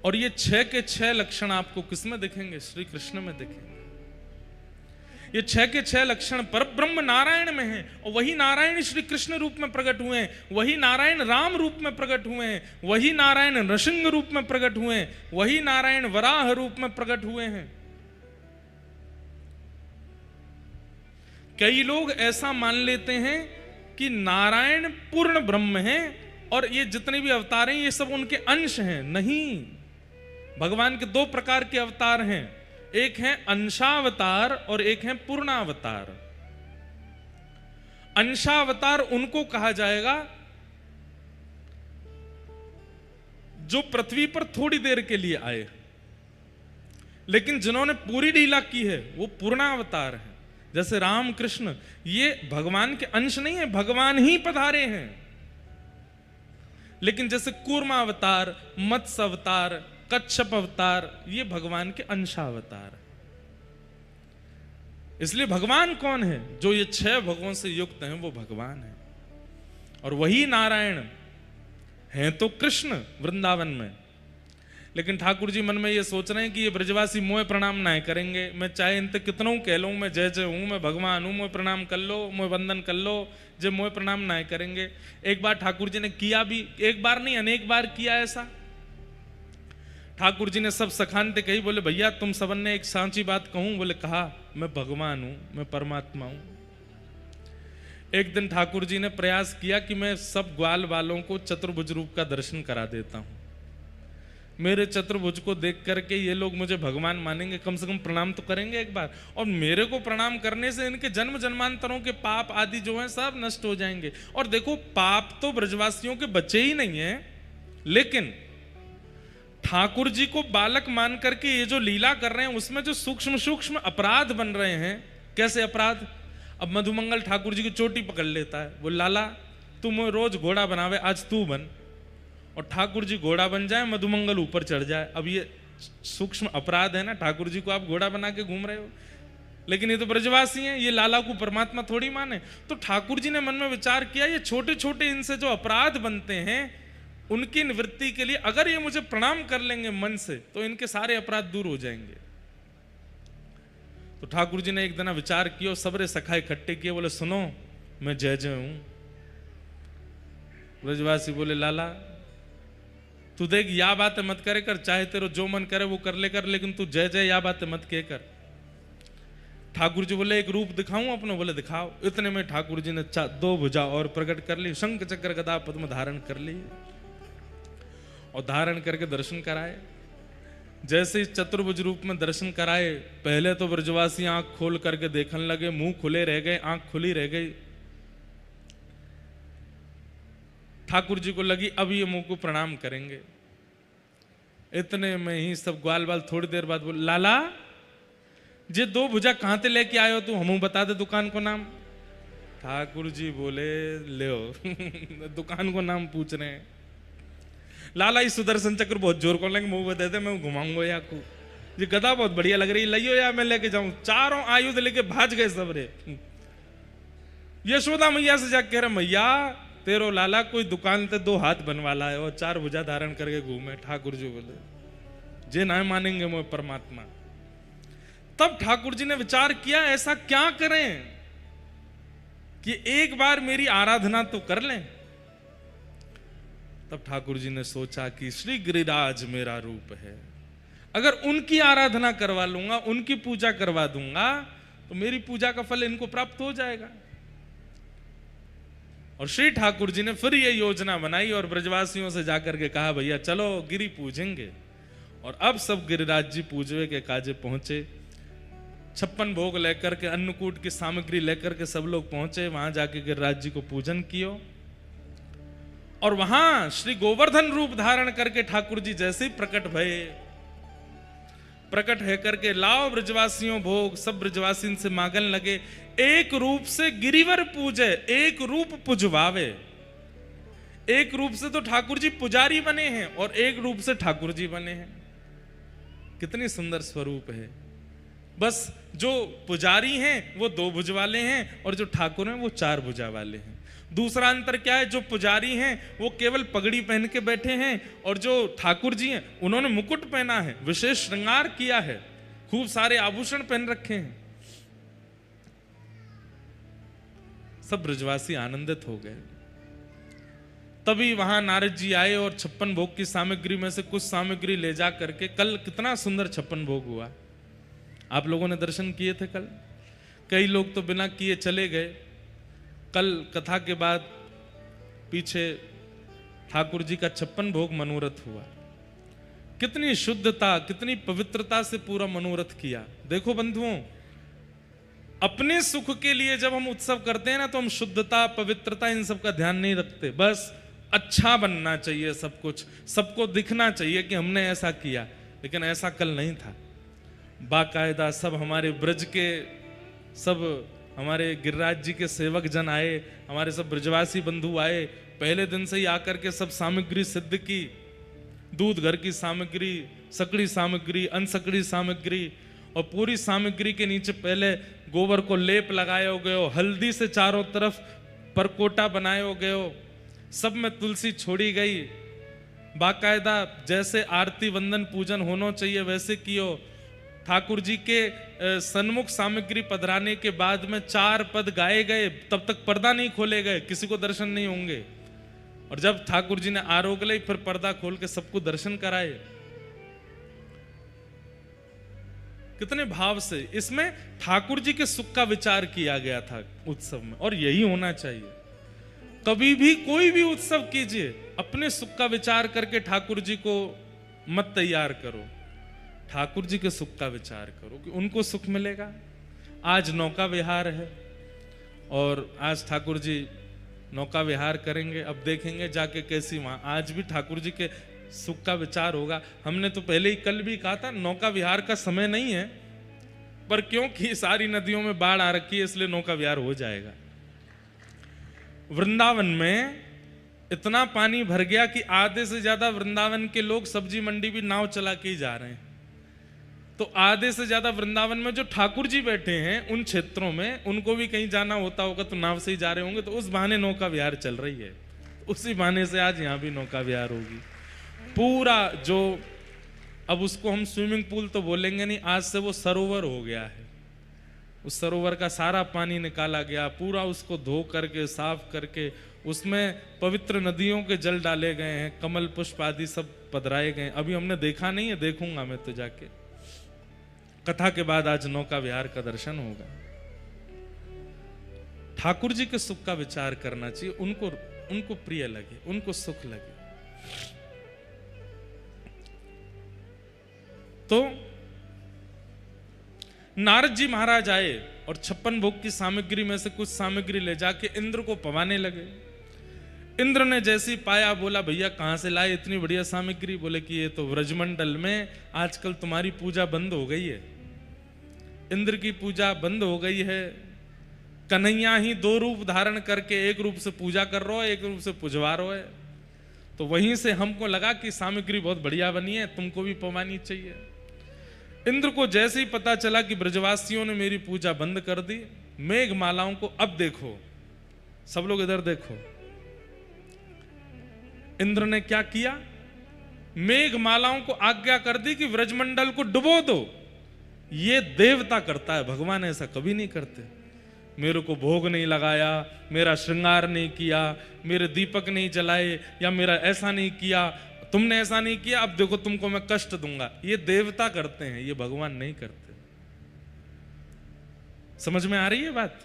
और ये 6 के 6 लक्षण आपको किसमें दिखेंगे? श्री कृष्ण में दिखेंगे। ये 6 के 6 लक्षण पर ब्रह्म नारायण में हैं, और वही नारायण श्री कृष्ण रूप में प्रकट हुए हैं, वही नारायण राम रूप में प्रकट हुए हैं, वही नारायण नृसिंह रूप में प्रकट हुए हैं, वही नारायण वराह रूप में प्रकट हुए हैं। कई लोग ऐसा मान लेते हैं कि नारायण पूर्ण ब्रह्म हैं और ये जितने भी अवतार हैं ये सब उनके अंश हैं। नहीं, भगवान के 2 प्रकार के अवतार हैं, एक है अंशावतार और एक है पूर्णावतार। अंशावतार उनको कहा जाएगा जो पृथ्वी पर थोड़ी देर के लिए आए, लेकिन जिन्होंने पूरी लीला की है वो पूर्णावतार है। जैसे राम कृष्ण, ये भगवान के अंश नहीं है, भगवान ही पधारे हैं। लेकिन जैसे कूर्मा अवतार, मत्स्य अवतार, कच्छप अवतार, ये भगवान के अंशावतार। इसलिए भगवान कौन है? जो ये 6 भगवान से युक्त हैं वो भगवान है। और वही नारायण हैं तो कृष्ण वृंदावन में। लेकिन ठाकुर जी मन में ये सोच रहे हैं कि ये ब्रजवासी मोह प्रणाम ना करेंगे। मैं चाहे इन तक कितनों कह लूं, मैं जय जय हूं, मैं भगवान हूं, मोह प्रणाम कर लो, मोह वंदन कर लो, जब मोह प्रणाम ना करेंगे। एक बार ठाकुर जी ने किया भी, एक बार नहीं अनेक बार किया ऐसा। ठाकुर जी ने सब सखानते कही, बोले भैया तुम सबन ने एक सांची बात कहूं? बोले कहा, मैं भगवान हूं, मैं परमात्मा हूं। एक दिन ठाकुर जी ने प्रयास किया कि मैं सब ग्वाल वालों को चतुर्भुज रूप का दर्शन करा देता हूं। मेरे चतुर्भुज को देख करके ये लोग मुझे भगवान मानेंगे, कम से कम प्रणाम तो करेंगे एक बार। और मेरे को प्रणाम करने से इनके जन्म जन्मांतरों के पाप आदि जो हैं सब नष्ट हो जाएंगे। और देखो, पाप तो ब्रजवासियों के बच्चे ही नहीं है, लेकिन ठाकुर जी को बालक मान करके ये जो लीला कर रहे हैं उसमें जो सूक्ष्म सूक्ष्म अपराध बन रहे हैं। कैसे अपराध? अब मधुमंगल ठाकुर जी की चोटी पकड़ लेता है, वो लाला तुम रोज घोड़ा बनावे, आज तू बन। और ठाकुर जी घोड़ा बन जाए, मधुमंगल ऊपर चढ़ जाए। अब ये सूक्ष्म अपराध है ना, ठाकुर जी को आप घोड़ा बना के घूम रहे हो, लेकिन ये तो ब्रजवासी हैं, ये लाला को परमात्मा थोड़ी माने। तो ठाकुर जी ने मन में विचार किया, ये छोटे छोटे इनसे जो अपराध बनते हैं उनकी निवृत्ति के लिए अगर ये मुझे प्रणाम कर लेंगे मन से, तो इनके सारे अपराध दूर हो जाएंगे। तो ठाकुर जी ने एक दिन विचार किया, सबरे सखा इकट्ठे किए, बोले सुनो मैं जय जय हूं। ब्रजवासी बोले लाला तू देख, या बातें मत करे कर, चाहे तेरे जो मन करे वो कर ले कर, लेकिन तू जय जय या बातें मत कह कर। ठाकुर जी बोले एक रूप दिखाऊं अपना? बोले दिखाओ। इतने में ठाकुर जी ने 2 भुजा और प्रकट कर ली, शंख चक्र गदा पद्म धारण कर ली और धारण करके दर्शन कराए। जैसे इस चतुर्भुज रूप में दर्शन कराए, पहले तो ब्रजवासी आंख खोल करके देखने लगे, मुंह खुले रह गए, आंख खुली रह गई। ठाकुर जी को लगी अब ये मुंह को प्रणाम करेंगे। इतने में ही सब ग्वाल बाल थोड़ी देर बाद बोले लाला जे 2 भुजा कहां ते लेके आयो तू, हमू बता दे दुकान को नाम। ठाकुर जी बोले ले दुकान को नाम पूछ रहे हैं। लाला इस सुदर्शन चक्र बहुत जोर को लेंगे, मुंह बता दे मैं घुमाऊंगा या को। ये गदा बहुत बढ़िया लग रही है, लियो या मैं लेके जाऊं। चारों आयुध लेके भाज गए सब रे। यशोदा मैया से जाके कह रहे मैया तेरो लाला कोई दुकान ते 2 हाथ बनवाला है और 4 भुजा धारण करके घूमे। ठाकुर जी बोले जे ना मानेंगे मैं परमात्मा। तब ठाकुर जी ने विचार किया ऐसा क्या करें कि एक बार मेरी आराधना तो कर लें। तब ठाकुर जी ने सोचा कि श्री गिरिराज मेरा रूप है, अगर उनकी आराधना करवा लूंगा, उनकी पूजा करवा दूंगा तो मेरी पूजा का फल इनको प्राप्त हो जाएगा। और श्री ठाकुर जी ने फिर ये योजना बनाई और ब्रजवासियों से जाकर के कहा भैया चलो गिरी पूजेंगे। और अब सब गिरिराज जी पूजवे के काजे पहुंचे। 56 भोग लेकर के, अन्नकूट की सामग्री लेकर के सब लोग पहुंचे। वहां जाके गिरिराज जी को पूजन कियो और वहां श्री गोवर्धन रूप धारण करके ठाकुर जी जैसे ही प्रकट भये, प्रकट है करके लाओ ब्रजवासियों भोग। सब ब्रजवासी से मांगन लगे, एक रूप से गिरिवर पूजे, एक रूप पुजवावे। एक रूप से तो ठाकुर जी पुजारी बने हैं और एक रूप से ठाकुर जी बने हैं। कितनी सुंदर स्वरूप है। बस जो पुजारी हैं वो 2 भुज वाले हैं और जो ठाकुर हैं वो 4 भुजा वाले हैं। दूसरा अंतर क्या है, जो पुजारी हैं वो केवल पगड़ी पहन के बैठे हैं और जो ठाकुर जी हैं उन्होंने मुकुट पहना है, विशेष श्रृंगार किया है, खूब सारे आभूषण पहन रखे हैं। सब ब्रजवासी आनंदित हो गए। तभी वहां नारद जी आए और 56 भोग की सामग्री में से कुछ सामग्री ले जा करके, कल कितना सुंदर 56 भोग हुआ, आप लोगों ने दर्शन किए थे कल। कई लोग तो बिना किए चले गए। कल कथा के बाद पीछे ठाकुर जी का 56 भोग मनोरथ हुआ। कितनी शुद्धता, कितनी पवित्रता से पूरा मनोरथ किया। देखो बंधुओं, अपने सुख के लिए जब हम उत्सव करते हैं ना तो हम शुद्धता, पवित्रता इन सब का ध्यान नहीं रखते। बस अच्छा बनना चाहिए, सब कुछ सबको दिखना चाहिए कि हमने ऐसा किया, लेकिन ऐसा कल नहीं था। बाकायदा सब हमारे ब्रज के, सब हमारे गिरिराज जी के सेवक जन आए, हमारे सब ब्रजवासी बंधु आए। पहले दिन से ही आकर के सब सामग्री सिद्ध की, दूध घर की सामग्री, सकड़ी सामग्री, अनसकड़ी सामग्री, और पूरी सामग्री के नीचे पहले गोबर को लेप लगाए गयो, हल्दी से चारों तरफ परकोटा बनाए गयो, सब में तुलसी छोड़ी गई। बाकायदा जैसे आरती वंदन पूजन होना चाहिए वैसे कियो। ठाकुर जी के सन्मुख सामग्री पधराने के बाद में 4 पद गाए गए, तब तक पर्दा नहीं खोले गए, किसी को दर्शन नहीं होंगे। और जब ठाकुर जी ने आरोग ली फिर पर्दा खोल के सबको दर्शन कराए। कितने भाव से इसमें ठाकुर जी के सुख का विचार किया गया था उत्सव में, और यही होना चाहिए। कभी भी कोई भी उत्सव कीजिए, अपने सुख का विचार करके ठाकुर जी को मत तैयार करो, ठाकुर जी के सुख का विचार करो कि उनको सुख मिलेगा। आज नौका विहार है और आज ठाकुर जी नौका विहार करेंगे, अब देखेंगे जाके कैसी वहां आज भी ठाकुर जी के सुख का विचार होगा। हमने तो पहले ही कल भी कहा था नौका विहार का समय नहीं है, पर क्योंकि सारी नदियों में बाढ़ आ रखी है इसलिए नौका विहार हो जाएगा। वृंदावन में इतना पानी भर गया कि आधे से ज्यादा वृंदावन के लोग सब्जी मंडी भी नाव चला के ही जा रहे हैं। तो आधे से ज्यादा वृंदावन में जो ठाकुर जी बैठे हैं उन क्षेत्रों में, उनको भी कहीं जाना होता होगा तो नाव से ही जा रहे होंगे, तो उस बहाने नौका विहार चल रही है। उसी बहाने से आज यहां भी नौका विहार होगी। पूरा जो, अब उसको हम स्विमिंग पूल तो बोलेंगे नहीं, आज से वो सरोवर हो गया है। उस सरोवर का सारा पानी निकाला गया, पूरा उसको धो करके साफ करके उसमें पवित्र नदियों के जल डाले गए हैं, कमल पुष्प आदि सब पधराए गए। अभी हमने देखा नहीं है, देखूंगा मैं तो जाके। कथा के बाद आज नौका विहार का दर्शन होगा। ठाकुर जी के सुख का विचार करना चाहिए, उनको प्रिय लगे, उनको सुख लगे। तो नारद जी महाराज आए और 56 भोग की सामग्री में से कुछ सामग्री ले जाके इंद्र को पवाने लगे। इंद्र ने जैसी पाया बोला भैया कहां से लाए इतनी बढ़िया सामग्री? बोले कि ये तो व्रजमंडल में आजकल तुम्हारी पूजा बंद हो गई है, इंद्र की पूजा बंद हो गई है। कन्हैया ही 2 रूप धारण करके एक रूप से पूजा कर रहा है, एक रूप से पुजवा रहा है। तो वहीं से हमको लगा कि सामग्री बहुत बढ़िया बनी है, तुमको भी पवानी चाहिए। इंद्र को जैसे ही पता चला कि ब्रजवासियों ने मेरी पूजा बंद कर दी, मेघ मालाओं को अब देखो, सब लोग इधर देखो, इंद्र ने क्या किया? मेघ मालाओं को आज्ञा कर दी कि व्रजमंडल को डुबो दो। ये देवता करता है, भगवान ऐसा कभी नहीं करते। मेरे को भोग नहीं लगाया, मेरा श्रृंगार नहीं किया, मेरे दीपक नहीं जलाए, या मेरा ऐसा नहीं किया, तुमने ऐसा नहीं किया, अब देखो तुमको मैं कष्ट दूंगा। ये देवता करते हैं, ये भगवान नहीं करते। समझ में आ रही है बात?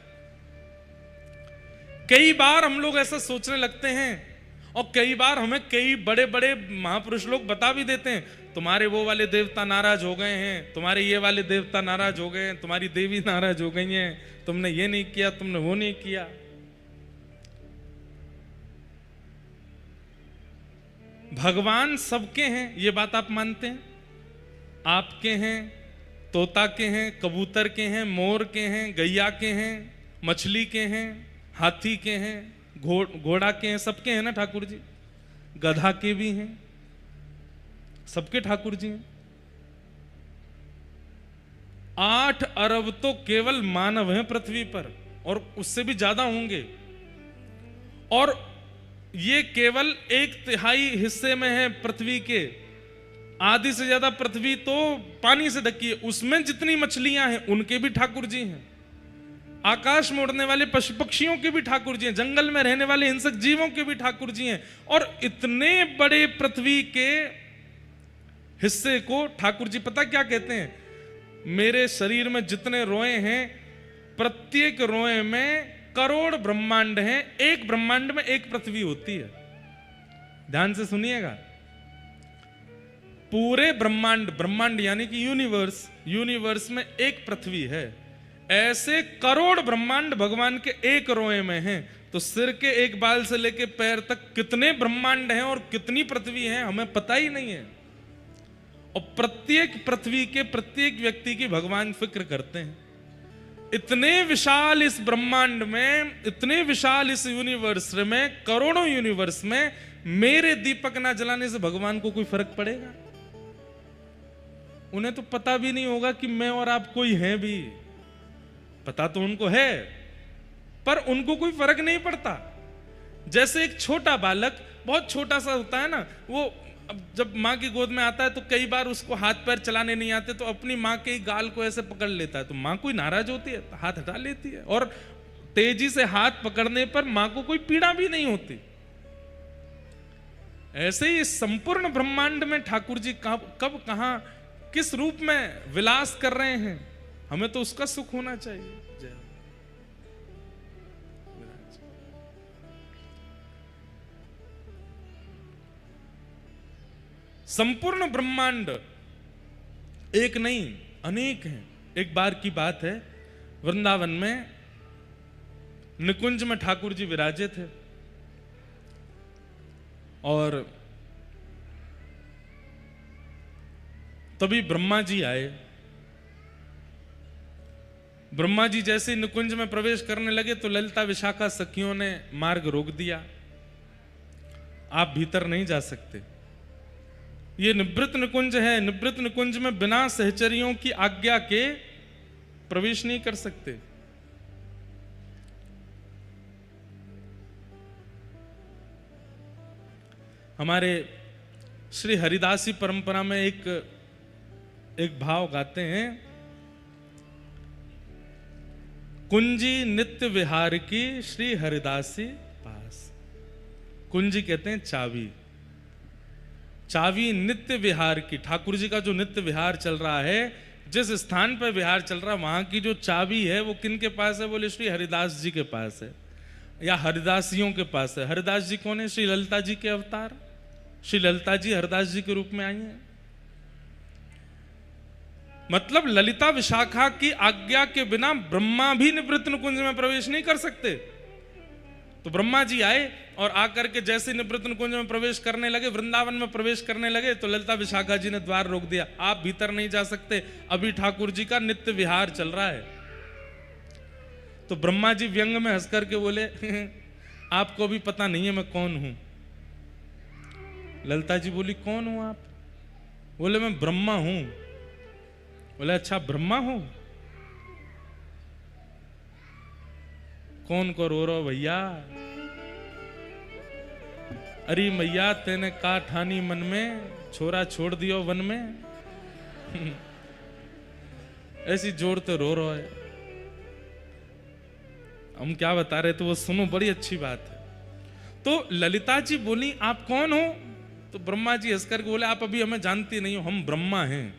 कई बार हम लोग ऐसा सोचने लगते हैं, और कई बार हमें कई बड़े बड़े महापुरुष लोग बता भी देते हैं, तुम्हारे वो वाले देवता नाराज हो गए हैं, तुम्हारे ये वाले देवता नाराज हो गए हैं, तुम्हारी देवी नाराज हो गई हैं, तुमने ये नहीं किया, तुमने वो नहीं किया। भगवान सबके हैं, ये बात आप मानते हैं? आपके हैं, तोता के हैं, कबूतर के हैं, मोर के हैं, गैया के हैं, मछली के हैं, हाथी के हैं, घोड़ा के हैं, सबके हैं ना ठाकुर जी। गधा के भी हैं, सबके ठाकुर जी हैं। 8 अरब तो केवल मानव हैं पृथ्वी पर, और उससे भी ज्यादा होंगे। और ये केवल 1/3 हिस्से में है पृथ्वी के। आधी से ज्यादा पृथ्वी तो पानी से ढकी है, उसमें जितनी मछलियां हैं उनके भी ठाकुर जी हैं। आकाश में उड़ने वाले पशु पक्षियों के भी ठाकुर जी हैं, जंगल में रहने वाले हिंसक जीवों के भी ठाकुर जी हैं। और इतने बड़े पृथ्वी के हिस्से को ठाकुर जी पता क्या कहते हैं? मेरे शरीर में जितने रोए हैं, प्रत्येक रोए में करोड़ ब्रह्मांड हैं, एक ब्रह्मांड में एक पृथ्वी होती है। ध्यान से सुनिएगा, पूरे ब्रह्मांड यानी कि यूनिवर्स में एक पृथ्वी है। ऐसे करोड़ ब्रह्मांड भगवान के एक रोए में हैं। तो सिर के एक बाल से लेके पैर तक कितने ब्रह्मांड हैं और कितनी पृथ्वी हैं हमें पता ही नहीं है। और प्रत्येक पृथ्वी के प्रत्येक व्यक्ति की भगवान फिक्र करते हैं। इतने विशाल इस ब्रह्मांड में, इतने विशाल इस यूनिवर्स में, करोड़ों यूनिवर्स में मेरे दीपक ना जलाने से भगवान को कोई फर्क पड़ेगा? उन्हें तो पता भी नहीं होगा कि मैं और आप कोई हैं भी। पता तो उनको है, पर उनको कोई फर्क नहीं पड़ता। जैसे एक छोटा बालक, बहुत छोटा सा होता है ना, वो अब जब माँ की गोद में आता है तो कई बार उसको हाथ पैर चलाने नहीं आते, तो अपनी माँ के गाल को ऐसे पकड़ लेता है। तो माँ कोई नाराज होती है तो हाथ हटा लेती है, और तेजी से हाथ पकड़ने पर माँ को कोई पीड़ा भी नहीं होती। ऐसे ही संपूर्ण ब्रह्मांड में ठाकुर जी कब कहां किस रूप में विलास कर रहे हैं, हमें तो उसका सुख होना चाहिए। जय संपूर्ण ब्रह्मांड एक नहीं अनेक हैं। एक बार की बात है, वृंदावन में निकुंज में ठाकुर जी विराजे थे और तभी ब्रह्मा जी आए। ब्रह्मा जी जैसे निकुंज में प्रवेश करने लगे तो ललिता विशाखा सखियों ने मार्ग रोक दिया, आप भीतर नहीं जा सकते। ये निवृत्त निकुंज है, निवृत्त निकुंज में बिना सहचरियों की आज्ञा के प्रवेश नहीं कर सकते। हमारे श्री हरिदासी परंपरा में एक भाव गाते हैं, कुंजी नित्य विहार की श्री हरिदासी पास। कुंजी कहते हैं चाबी, चाबी नित्य विहार की। ठाकुर जी का जो नित्य विहार चल रहा है, जिस स्थान पर विहार चल रहा है, वहां की जो चाबी है वो किन के पास है? बोले श्री हरिदास जी के पास है या हरिदासियों के पास है। हरिदास जी कौन है? श्री ललिता जी के अवतार। श्री ललिता जी हरिदास जी के रूप में आई हैं। मतलब ललिता विशाखा की आज्ञा के बिना ब्रह्मा भी निवृत्त निकुंज में प्रवेश नहीं कर सकते। तो ब्रह्मा जी आए और आकर के जैसे निवृत्त निकुंज में प्रवेश करने लगे, वृंदावन में प्रवेश करने लगे, तो ललिता विशाखा जी ने द्वार रोक दिया, आप भीतर नहीं जा सकते, अभी ठाकुर जी का नित्य विहार चल रहा है। तो ब्रह्मा जी व्यंग में हंस करके बोले आपको भी पता नहीं है मैं कौन हूं। ललिता जी बोली कौन हूं आप? बोले मैं ब्रह्मा हूं। बोले अच्छा ब्रह्मा हो? कौन को रो रहो भैया? अरे मैया तेने का ठानी मन में, छोरा छोड़ दियो वन में ऐसी जोर तो रो रहा है। हम क्या बता रहे थे वो सुनो, बड़ी अच्छी बात है। तो ललिता जी बोली आप कौन हो? तो ब्रह्मा जी हंस करके बोले आप अभी हमें जानती नहीं हो, हम ब्रह्मा हैं।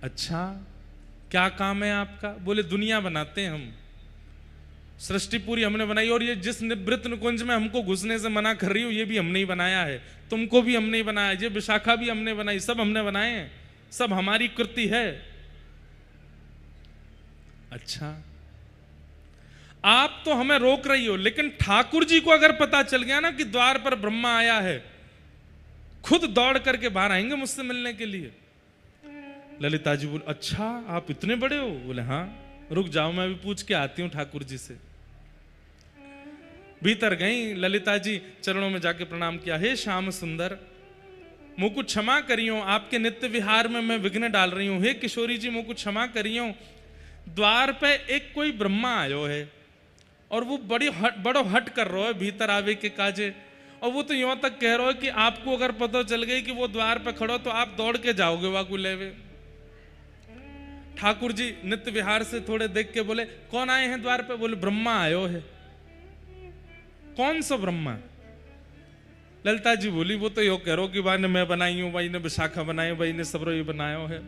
अच्छा क्या काम है आपका? बोले दुनिया बनाते हैं हम, सृष्टि पूरी हमने बनाई, और ये जिस निवृत्त निकुंज में हमको घुसने से मना कर रही हो ये भी हमने ही बनाया है, तुमको भी हमने ही बनाया, ये विशाखा भी हमने बनाई, सब हमने बनाए हैं, सब हमारी कृति है। अच्छा आप तो हमें रोक रही हो, लेकिन ठाकुर जी को अगर पता चल गया ना कि द्वार पर ब्रह्मा आया है, खुद दौड़ करके बाहर आएंगे मुझसे मिलने के लिए। ललिता जी बोले अच्छा आप इतने बड़े हो? बोले हाँ, रुक जाओ मैं भी पूछ के आती हूं ठाकुर जी से। भीतर गई, ललिता जी चरणों में जाके प्रणाम किया, हे श्याम सुंदर मुझको क्षमा करियो, आपके नित्य विहार में मैं विघ्न डाल रही हूं। हे किशोरी जी मुझको क्षमा करियो, द्वार पे एक कोई ब्रह्मा आयो है और वो बड़ो हट कर रहा है भीतर आवे के काजे, और वो तो यूं तक कह रहा है कि आपको अगर पता चल गई कि वो द्वार पे खड़ो तो आप दौड़ के जाओगे वाकू लेवे। ठाकुर जी नित्य विहार से थोड़े देख के बोले कौन आए हैं द्वार पे? बोले ब्रह्मा आयो है। कौन सा ब्रह्मा? ललिता जी बोली वो तो यो कह रहा कि भाई ने मैं बनाई हूं, भाई ने विशाखा बनाई, भाई ने सब ये बनायो है।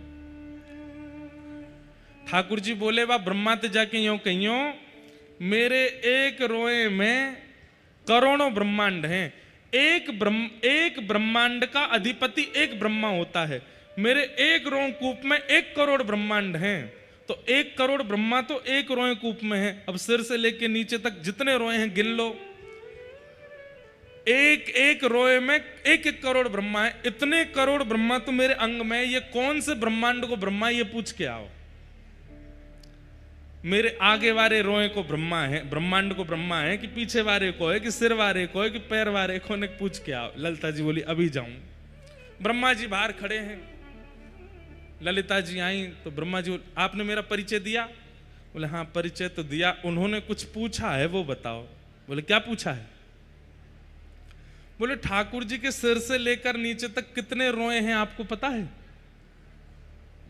ठाकुर जी बोले वाह ब्रह्मा ते जाके यो कहियो मेरे एक रोए में करोड़ों ब्रह्मांड हैं, एक ब्रह्मांड का अधिपति एक ब्रह्मा होता है, मेरे एक रोए कूप में 1 करोड़ ब्रह्मांड हैं, तो 1 करोड़ ब्रह्मा तो एक रोए कूप में है। अब सिर से लेके नीचे तक जितने रोए हैं गिन लो, एक रोए में 1 करोड़ ब्रह्मा है। इतने करोड़ ब्रह्मा तो मेरे अंग में, ये कौन से ब्रह्मांड को ब्रह्मा ये पूछ के आओ। मेरे आगे वाले रोए को ब्रह्मा है, ब्रह्मांड को ब्रह्मा है, कि पीछे वाले को है, कि सिर वाले को है, कि पैर वाले को ने पूछ के आओ। ललिता जी बोली अभी जाऊं। ब्रह्मा जी बाहर खड़े हैं, ललिता जी आई तो ब्रह्मा जी आपने मेरा परिचय दिया? बोले हाँ परिचय तो दिया। उन्होंने कुछ पूछा है वो बताओ। बोले क्या पूछा है? बोले ठाकुर जी के सिर से लेकर नीचे तक कितने रोए हैं आपको पता है?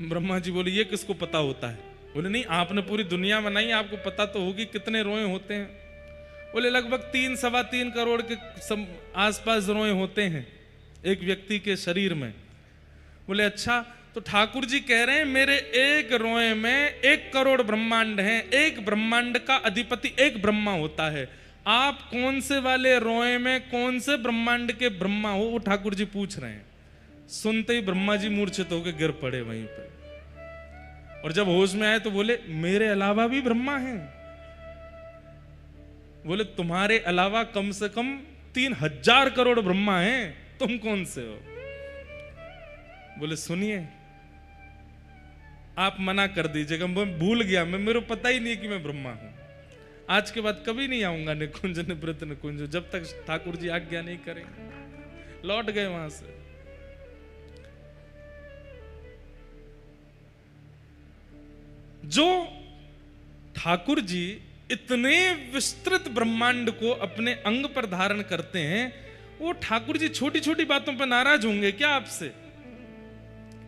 ब्रह्मा जी बोले ये किसको पता होता है? बोले नहीं आपने पूरी दुनिया बनाई, आपको पता तो होगी कितने रोए होते हैं। बोले लगभग 3-3.25 करोड़ के आसपास रोए होते हैं एक व्यक्ति के शरीर में। बोले अच्छा, तो ठाकुर जी कह रहे हैं मेरे एक रोए में 1 करोड़ ब्रह्मांड हैं, एक ब्रह्मांड का अधिपति एक ब्रह्मा होता है। आप कौन से वाले रोए में कौन से ब्रह्मांड के ब्रह्मा हो, वो ठाकुर जी पूछ रहे हैं। सुनते ही ब्रह्मा जी मूर्छित होकर गिर पड़े वहीं पे, और जब होश में आए तो बोले मेरे अलावा भी ब्रह्मा हैं। बोले तुम्हारे अलावा कम से कम 3000 करोड़ ब्रह्मा हैं, तुम कौन से हो? बोले सुनिए, आप मना कर दीजिएगा, मैं भूल गया, मेरे को पता ही नहीं कि मैं ब्रह्मा हूं। आज के बाद कभी नहीं आऊंगा निकुंज निवृत्त निकुंज, जब तक ठाकुर जी आज्ञा नहीं करेंगे। लौट गए वहां से। जो ठाकुर जी इतने विस्तृत ब्रह्मांड को अपने अंग पर धारण करते हैं, वो ठाकुर जी छोटी छोटी बातों पर नाराज होंगे क्या आपसे?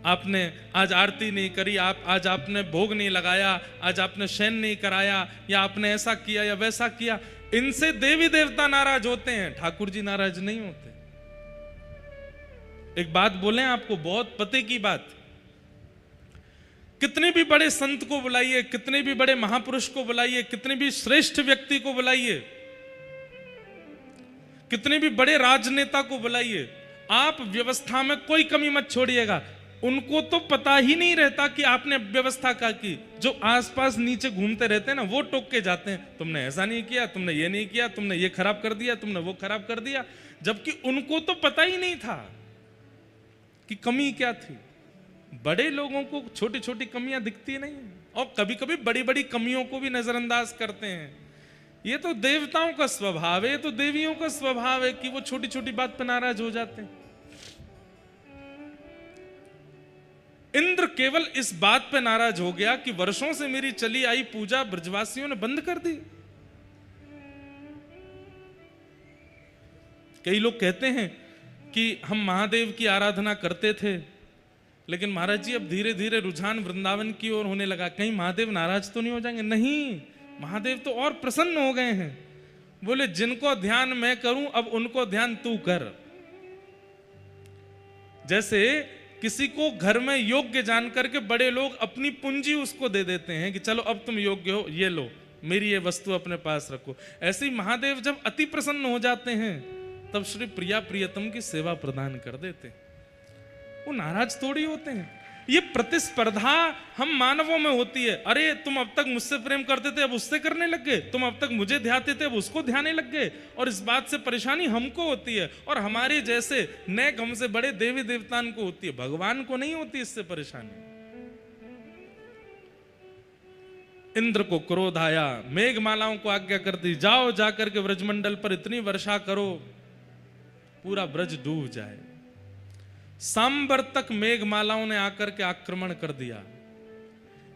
आपने आज आरती नहीं करी, आज आपने भोग नहीं लगाया, आज आपने शयन नहीं कराया, या आपने ऐसा किया या वैसा किया। इनसे देवी देवता नाराज होते हैं, ठाकुर जी नाराज नहीं होते। एक बात बोलें आपको, बहुत पते की बात, कितने भी बड़े संत को बुलाइए, कितने भी बड़े महापुरुष को बुलाइए, कितने भी श्रेष्ठ व्यक्ति को बुलाइए, कितने भी बड़े राजनेता को बुलाइए, आप व्यवस्था में कोई कमी मत छोड़िएगा। उनको तो पता ही नहीं रहता कि आपने व्यवस्था क्या की। जो आसपास नीचे घूमते रहते हैं ना, वो टोक के जाते हैं, तुमने ऐसा नहीं किया, तुमने ये नहीं किया, तुमने ये खराब कर दिया, तुमने वो खराब कर दिया, जबकि उनको तो पता ही नहीं था कि कमी क्या थी। बड़े लोगों को छोटी छोटी कमियां दिखती नहीं, और कभी कभी बड़ी बड़ी कमियों को भी नजरअंदाज करते हैं। ये तो देवताओं का स्वभाव है, ये तो देवियों का स्वभाव है कि वो छोटी छोटी बात पर नाराज हो जाते हैं। इंद्र केवल इस बात पे नाराज हो गया कि वर्षों से मेरी चली आई पूजा ब्रजवासियों ने बंद कर दी। कई लोग कहते हैं कि हम महादेव की आराधना करते थे, लेकिन महाराज जी अब धीरे धीरे रुझान वृंदावन की ओर होने लगा, कहीं महादेव नाराज तो नहीं हो जाएंगे? नहीं, महादेव तो और प्रसन्न हो गए हैं। बोले जिनको ध्यान मैं करूं, अब उनको ध्यान तू कर। जैसे किसी को घर में योग्य जान करके बड़े लोग अपनी पूंजी उसको दे देते हैं कि चलो अब तुम योग्य हो, ये लो, मेरी ये वस्तु अपने पास रखो। ऐसे ही महादेव जब अति प्रसन्न हो जाते हैं, तब श्री प्रिया प्रियतम की सेवा प्रदान कर देते हैं। वो नाराज थोड़ी होते हैं। ये प्रतिस्पर्धा हम मानवों में होती है। अरे तुम अब तक मुझसे प्रेम करते थे, अब उससे करने लग गए, तुम अब तक मुझे ध्याते थे, अब उसको ध्याने लग गए, और इस बात से परेशानी हमको होती है, और हमारे जैसे नेक हमसे बड़े देवी देवताओं को होती है, भगवान को नहीं होती इससे परेशानी। इंद्र को क्रोध आया, मेघमालाओं को आज्ञा कर दी, जाओ जाकर के ब्रजमंडल पर इतनी वर्षा करो पूरा ब्रज डूब जाए। सांबर तक मेघमालाओं ने आकर के आक्रमण कर दिया।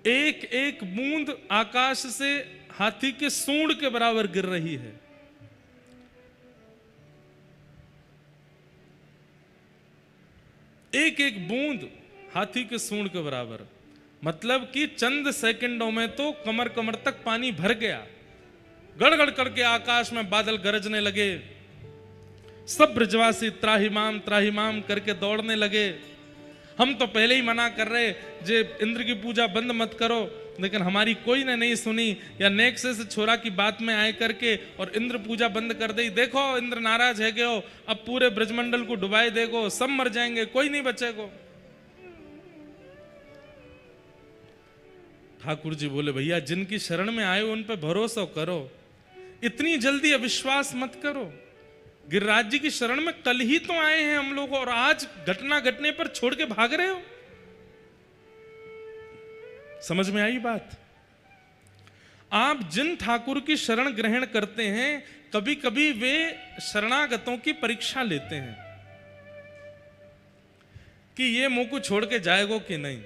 एक एक बूंद आकाश से हाथी के सूंड के बराबर गिर रही है। एक एक बूंद हाथी के सूंड के बराबर, मतलब कि चंद सेकंडों में तो कमर कमर तक पानी भर गया। गड़गड़ करके आकाश में बादल गरजने लगे। सब ब्रजवासी त्राहिमाम करके दौड़ने लगे। हम तो पहले ही मना कर रहे जे इंद्र की पूजा बंद मत करो, लेकिन हमारी कोई ने नहीं सुनी, या नेक से छोरा की बात में आए करके और इंद्र पूजा बंद कर दी। देखो इंद्र नाराज है गयो, अब पूरे ब्रजमंडल को डुबाए देगो, सब मर जाएंगे, कोई नहीं बचेगो। ठाकुर जी बोले भैया जिनकी शरण में आए उन पे भरोसा करो, इतनी जल्दी अविश्वास मत करो। गिरिराज जी की शरण में कल ही तो आए हैं हम लोग, और आज घटना घटने पर छोड़ के भाग रहे हो। समझ में आई बात? आप जिन ठाकुर की शरण ग्रहण करते हैं, कभी कभी वे शरणागतों की परीक्षा लेते हैं कि ये मुंह को छोड़ के जाएगो कि नहीं।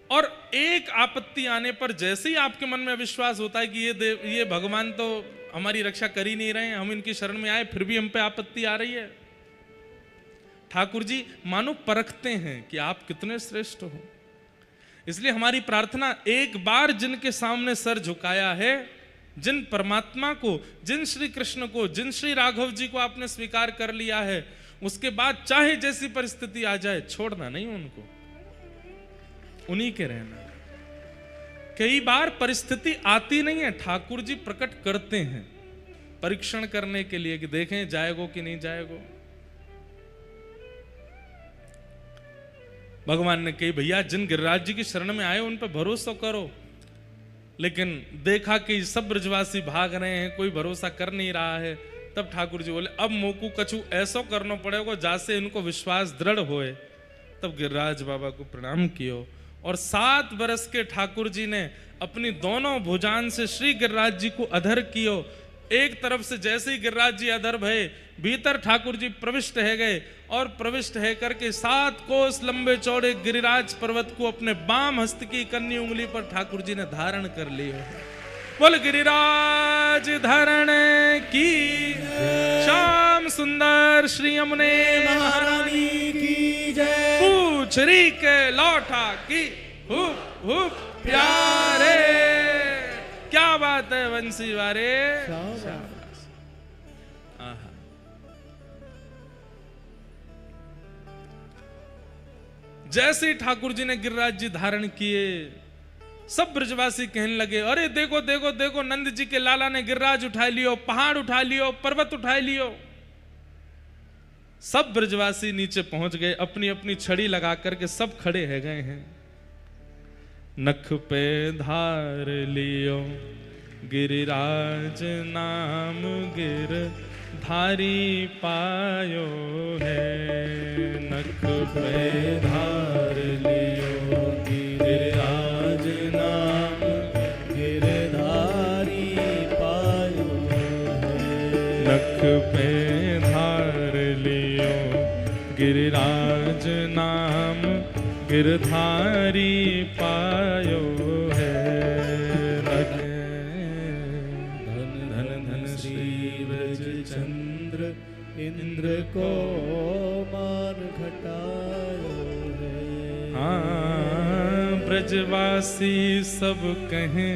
और एक आपत्ति आने पर जैसे ही आपके मन में अविश्वास होता है कि ये भगवान तो हमारी रक्षा कर ही नहीं रहे हैं, हम इनकी शरण में आए फिर भी हम पे आपत्ति आ रही है, ठाकुर जी मानो परखते हैं कि आप कितने श्रेष्ठ हो। इसलिए हमारी प्रार्थना, एक बार जिनके सामने सर झुकाया है, जिन परमात्मा को, जिन श्री कृष्ण को, जिन श्री राघव जी को आपने स्वीकार कर लिया है, उसके बाद चाहे जैसी परिस्थिति आ जाए छोड़ना नहीं उनको। उन्हीं के रहना। कई बार परिस्थिति आती नहीं है, ठाकुर जी प्रकट करते हैं परीक्षण करने के लिए कि देखें जाएगो कि नहीं जाएगो। भगवान ने कही भैया जिन गिरिराज जी की शरण में आए उन पर भरोसा करो, लेकिन देखा कि सब ब्रजवासी भाग रहे हैं, कोई भरोसा कर नहीं रहा है, तब ठाकुर जी बोले अब मोकू कछु ऐसा करना पड़ेगा जासे इनको विश्वास दृढ़ होए। तब गिरिराज बाबा को प्रणाम कियो और 7 बरस के ठाकुर जी ने अपनी दोनों भुजान से श्री गिरिराज जी को अधर कियो। एक तरफ से जैसे ही गिरिराज जी अधर भये, भीतर ठाकुर जी प्रविष्ट है गए और प्रविष्ट है करके 7 कोस लंबे चौड़े गिरिराज पर्वत को अपने बाम हस्त की कन्नी उंगली पर ठाकुर जी ने धारण कर लिया। बोल गिरिराज धरण की श्याम सुंदर श्री यमुने महारानी की जय। पूछरी के लौटा की हुप हुप प्यारे। क्या बात है वंशी वारे। जैसे ही ठाकुर जी ने गिरिराज जी धारण किए, सब ब्रजवासी कहने लगे अरे देखो देखो देखो नंद जी के लाला ने गिरिराज उठा लियो, पहाड़ उठा लियो, पर्वत उठा लियो। सब ब्रजवासी नीचे पहुंच गए, अपनी अपनी छड़ी लगा करके सब खड़े है गए हैं। नख पे धार लियो गिरिराज नाम गिर धारी पायो है। नख पे धार लियो गिरिराज नाम गिरधारी पायो है। नख पे धार लियो गिरिराज नाम गिरधारी पायो है। धन धन धन श्री ब्रज चंद्र इंद्र को मान घटायो है। हाँ ब्रजवासी सब कहें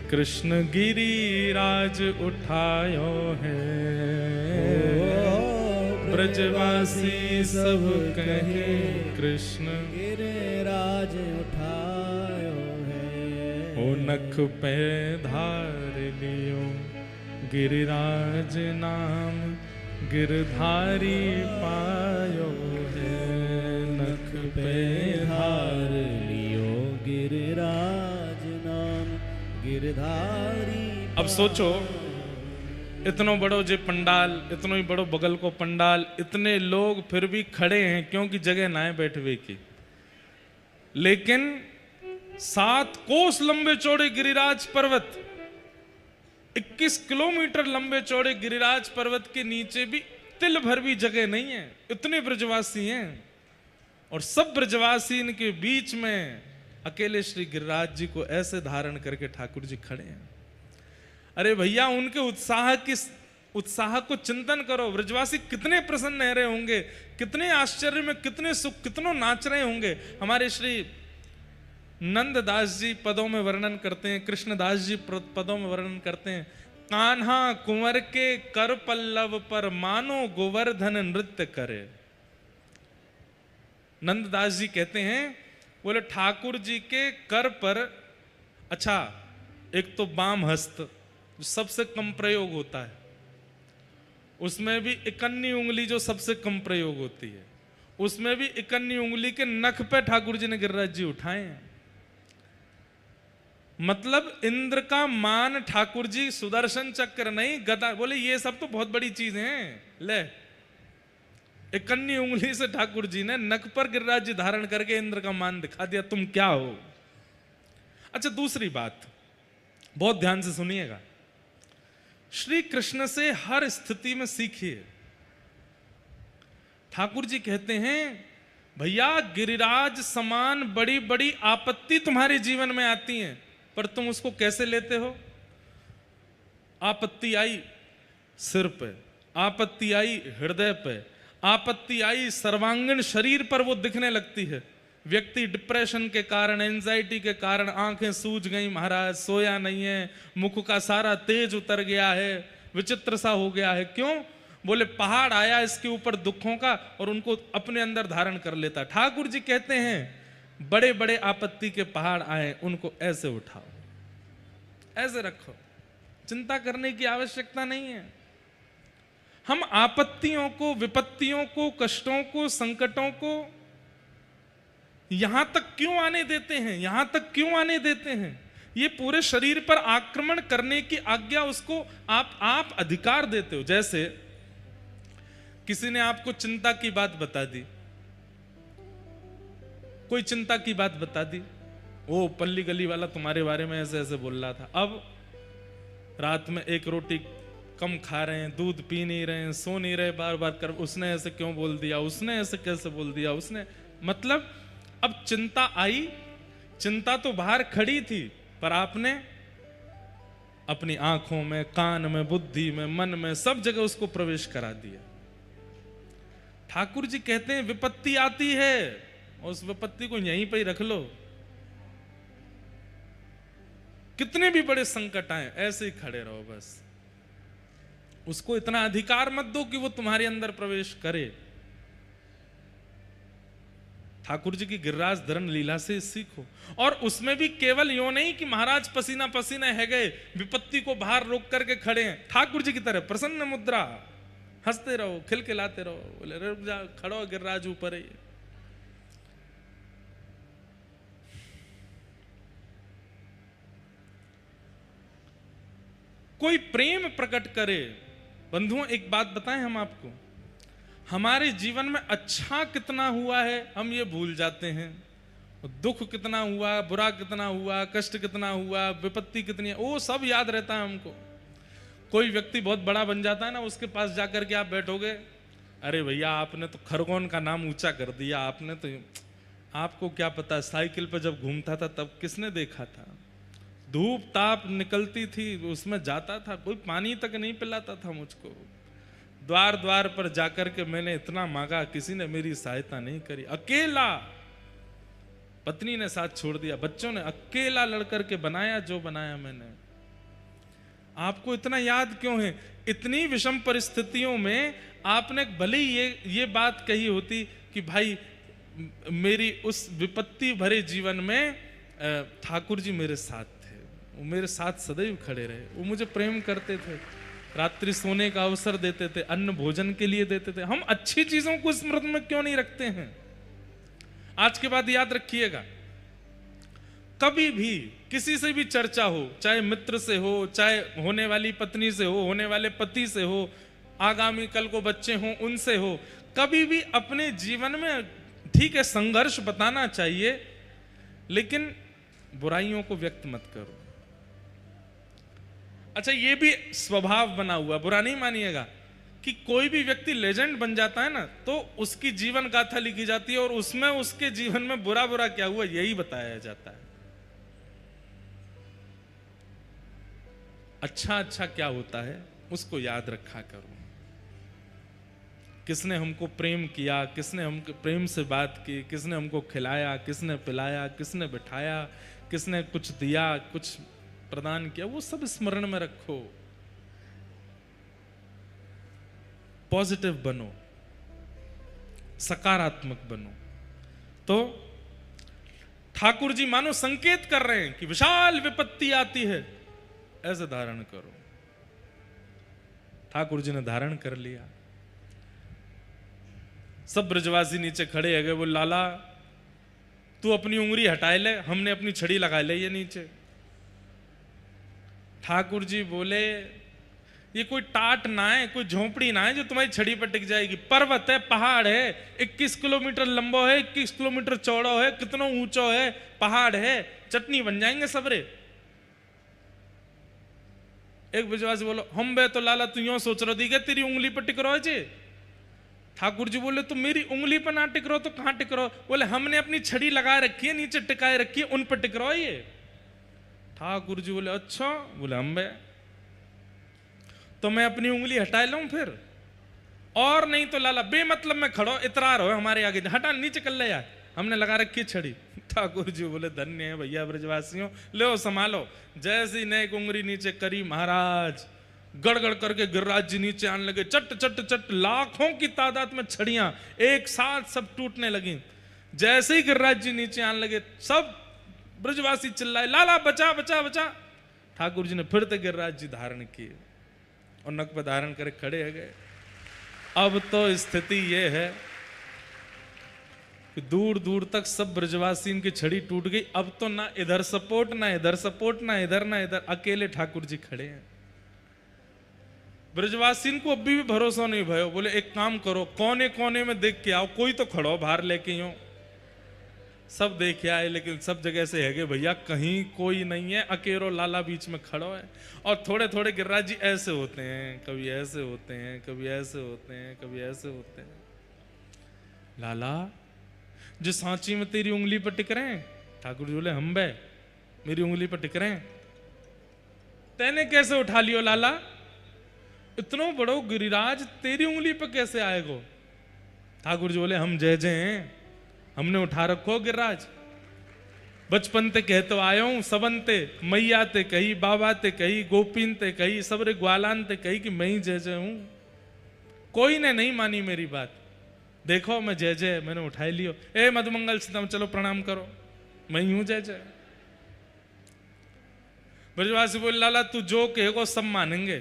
कृष्ण गिरिराज उठायो है। ब्रजवासी सब कहें कृष्ण गिरिराज उठायो है। ओ नख पे धार लियो गिरिराज नाम गिरधारी पायो है। नख पे धार लियो गिरिराज नाम गिरधारी। अब सोचो इतनो बड़ो जे पंडाल, इतनो ही बड़ो बगल को पंडाल, इतने लोग फिर भी खड़े हैं क्योंकि जगह ना है बैठवे की। लेकिन 7 कोस लंबे चौड़े गिरिराज पर्वत, 21 किलोमीटर लंबे चौड़े गिरिराज पर्वत के नीचे भी तिल भर भी जगह नहीं है, इतने ब्रजवासी हैं। और सब ब्रजवासी इनके बीच में अकेले श्री गिरिराज जी को ऐसे धारण करके ठाकुर जी खड़े हैं। अरे भैया उनके उत्साह को चिंतन करो। ब्रजवासी कितने प्रसन्न रह रहे होंगे, कितने आश्चर्य में, कितने सुख, कितनों नाच रहे होंगे। हमारे श्री नंददास जी पदों में वर्णन करते हैं, कृष्णदास जी पदों में वर्णन करते हैं, कान्हा कुंवर के कर पल्लव पर मानो गोवर्धन नृत्य करे। नंददास जी कहते हैं, बोले ठाकुर जी के कर पर, अच्छा एक तो बाम हस्त जो सबसे कम प्रयोग होता है, उसमें भी इकन्नी उंगली जो सबसे कम प्रयोग होती है, उसमें भी इकन्नी उंगली के नख पे ठाकुर जी ने गिरिराज जी उठाए हैं। मतलब इंद्र का मान ठाकुर जी, सुदर्शन चक्र नहीं गदा। बोले ये सब तो बहुत बड़ी चीज है। ले इकन्नी उंगली से ठाकुर जी ने नख पर गिरिराज जी धारण करके इंद्र का मान दिखा दिया, तुम क्या हो। अच्छा दूसरी बात बहुत ध्यान से सुनिएगा, श्री कृष्ण से हर स्थिति में सीखिए। ठाकुर जी कहते हैं भैया गिरिराज समान बड़ी बड़ी आपत्ति तुम्हारे जीवन में आती हैं, पर तुम उसको कैसे लेते हो। आपत्ति आई सिर पे, आपत्ति आई हृदय पे, आपत्ति आई सर्वांगीण शरीर पर वो दिखने लगती है। व्यक्ति डिप्रेशन के कारण, एंजाइटी के कारण आंखें सूज गई महाराज, सोया नहीं है, मुख का सारा तेज उतर गया है, विचित्र सा हो गया है। क्यों? बोले पहाड़ आया इसके ऊपर दुखों का और उनको अपने अंदर धारण कर लेता। ठाकुर जी कहते हैं बड़े बड़े आपत्ति के पहाड़ आए उनको ऐसे उठाओ, ऐसे रखो, चिंता करने की आवश्यकता नहीं है। हम आपत्तियों को, विपत्तियों को, कष्टों को, संकटों को यहां तक क्यों आने देते हैं? यहां तक क्यों आने देते हैं? ये पूरे शरीर पर आक्रमण करने की आज्ञा उसको आप अधिकार देते हो। जैसे किसी ने आपको चिंता की बात बता दी, कोई चिंता की बात बता दी, वो पल्ली गली वाला तुम्हारे बारे में ऐसे ऐसे बोल रहा था, अब रात में एक रोटी कम खा रहे हैं, दूध पी नहीं रहे हैं, सो नहीं रहे, बार बार कर, उसने ऐसे क्यों बोल दिया, उसने ऐसे कैसे बोल दिया, उसने, मतलब अब चिंता आई। चिंता तो बाहर खड़ी थी, पर आपने अपनी आंखों में, कान में, बुद्धि में, मन में, सब जगह उसको प्रवेश करा दिया। ठाकुर जी कहते हैं विपत्ति आती है, उस विपत्ति को यहीं पे ही रख लो। कितने भी बड़े संकट आए, ऐसे ही खड़े रहो बस। उसको इतना अधिकार मत दो कि वो तुम्हारे अंदर प्रवेश करे। ठाकुर जी की गिरिराज धरण लीला से सीखो। और उसमें भी केवल यूं नहीं कि महाराज पसीना पसीना है गए, विपत्ति को बाहर रोक करके खड़े हैं, ठाकुर जी की तरह प्रसन्न मुद्रा, हंसते रहो, खिलखिलाते रहो, बोले रुक जा, खड़ो, गिरिराज ऊपर है। कोई प्रेम प्रकट करे। बंधुओं एक बात बताएं हम आपको, हमारे जीवन में अच्छा कितना हुआ है हम ये भूल जाते हैं, दुख कितना हुआ, बुरा कितना हुआ, कष्ट कितना हुआ, विपत्ति कितनी है, वो सब याद रहता है हमको। कोई व्यक्ति बहुत बड़ा बन जाता है ना, उसके पास जाकर के आप बैठोगे, अरे भैया आपने तो खरगोन का नाम ऊंचा कर दिया, आपने तो, आपको क्या पता साइकिल पर जब घूमता था तब किसने देखा था, धूप ताप निकलती थी उसमें जाता था, कोई पानी तक नहीं पिलाता था मुझको, द्वार द्वार पर जाकर के मैंने इतना मांगा, किसी ने मेरी सहायता नहीं करी, अकेला, पत्नी ने साथ छोड़ दिया, बच्चों ने, अकेला लड़कर के बनाया जो बनाया मैंने। आपको इतना याद क्यों है? इतनी विषम परिस्थितियों में आपने भले ही ये बात कही होती कि भाई मेरी उस विपत्ति भरे जीवन में ठाकुर जी मेरे साथ थे, वो मेरे साथ सदैव खड़े रहे, वो मुझे प्रेम करते थे, रात्रि सोने का अवसर देते थे, अन्न भोजन के लिए देते थे। हम अच्छी चीजों को स्मृति में क्यों नहीं रखते हैं? आज के बाद याद रखिएगा, कभी भी किसी से भी चर्चा हो, चाहे मित्र से हो, चाहे होने वाली पत्नी से हो, होने वाले पति से हो, आगामी कल को बच्चे हों उनसे हो, कभी भी अपने जीवन में, ठीक है संघर्ष बताना चाहिए, लेकिन बुराइयों को व्यक्त मत करो। अच्छा, ये भी स्वभाव बना हुआ, बुरा नहीं मानिएगा, कि कोई भी व्यक्ति लेजेंड बन जाता है ना, तो उसकी जीवन गाथा लिखी जाती है और उसमें उसके जीवन में बुरा बुरा क्या हुआ यही बताया जाता है। अच्छा अच्छा क्या होता है उसको याद रखा करो। किसने हमको प्रेम किया, किसने हमको प्रेम से बात की, किसने हमको खिलाया, किसने पिलाया, किसने बिठाया, किसने कुछ दिया, कुछ प्रदान किया, वो सब स्मरण में रखो। पॉजिटिव बनो, सकारात्मक बनो। तो ठाकुर जी मानो संकेत कर रहे हैं कि विशाल विपत्ति आती है, ऐसे धारण करो। ठाकुर जी ने धारण कर लिया। सब ब्रजवासी नीचे खड़े है गए, वो लाला तू अपनी उंगली हटाए ले, हमने अपनी छड़ी लगा ले ये नीचे। ठाकुर जी बोले ये कोई टाट ना है, कोई झोंपड़ी ना है जो तुम्हारी छड़ी पर टिक जाएगी, पर्वत है, पहाड़ है, 21 किलोमीटर लंबा है, 21 किलोमीटर चौड़ा है, कितना ऊंचा है, पहाड़ है, चटनी बन जाएंगे सबरे। एक ब्रजवासी बोलो हम बे तो लाला तू यूं सोच रहा थी क्या तेरी उंगली पर टिक रहो जी? ठाकुर जी बोले तो मेरी उंगली पर ना टिक रहो तो कहां टिक रहो? बोले हमने अपनी छड़ी लगा रखी है, नीचे टिकाए रखी है, उन पर टिक रहो ये। ठाकुर जी बोले अच्छा, बोले हम बे तो मैं अपनी उंगली हटा लूं फिर, और नहीं तो लाला बेमतलब में खड़ो, इतरार हो हमारे आगे, हटा नीचे कर ले यार, हमने लगा रखी है छड़ी। ठाकुर जी बोले धन्य है भैया ब्रजवासियों, लो संभालो। जैसी नेक उंगली नीचे करी महाराज, गड़गड़ करके गिरिराज जी नीचे आने लगे, चट चट चट, लाखों की तादाद में छड़ियां एक साथ सब टूटने लगी। जैसे ही गिरिराज जी नीचे आने लगे, सब ब्रजवासी चिल्लाए, लाला बचा बचा बचा। ठाकुर जी ने फिर से गिरिराज जी धारण किए और नक पर धारण करे खड़े हो गए। अब तो स्थिति ये है कि दूर दूर तक सब ब्रजवासी इनकी छड़ी टूट गई। अब तो ना इधर सपोर्ट, ना इधर सपोर्ट, ना इधर ना इधर, अकेले ठाकुर जी खड़े हैं। ब्रजवासी को अभी भी भरोसा नहीं भयो। बोले एक काम करो, कोने कोने में देख के आओ, कोई तो खड़ो बाहर लेके हो। सब देखे आए, लेकिन सब जगह से है भैया कहीं कोई नहीं है, अकेलो लाला बीच में खड़ो है। और थोड़े थोड़े गिरिराज जी ऐसे होते हैं, कभी ऐसे होते हैं, कभी ऐसे होते हैं, कभी ऐसे होते हैं। लाला जो सांची में तेरी उंगली पर टिक रहे हैं। ठाकुर जी बोले हम बे मेरी उंगली पर टिक रहे हैं, तेने कैसे उठा लियो लाला? इतना बड़ो गिरिराज तेरी उंगली पर कैसे आएगो? ठाकुर जी बोले हम जय जय हैं, हमने उठा रखो गिरिराज। बचपन ते कहते आयो हूं, सबन ते मैया ते कही, बाबा ते कही, गोपीन ते कही, सबरे ग्वालान ते कही कि मैं ही जय जय हूं। कोई ने नहीं मानी मेरी बात। देखो मैं जय जय मैंने उठाई लियो। ए मधुमंगल सीतम चलो प्रणाम करो, मैं ही हूं जय जय। ब्रजवासी बोले लाला तू जो कहेगो सब मानेंगे,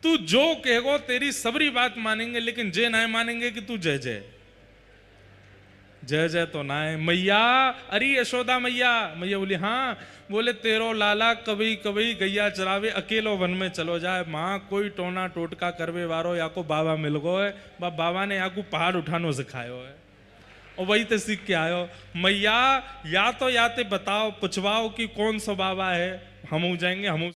तू जो कहेगो तेरी सबरी बात मानेंगे, लेकिन जे ना मानेंगे कि तू जय जय। जय जय तो ना है मैया। अरे यशोदा मैया। मैया बोली हाँ। बोले तेरो लाला कभी कभी गैया चरावे, अकेलो वन में चलो जाए, माँ कोई टोना टोटका करवे वारो या को बाबा मिल गो है। बाबा ने या को पहाड़ उठानो सिखायो है और वही ते सीख के आयो। मैया या तो याते बताओ पुछवाओ कि कौन सा बाबा है, हम जाएंगे हम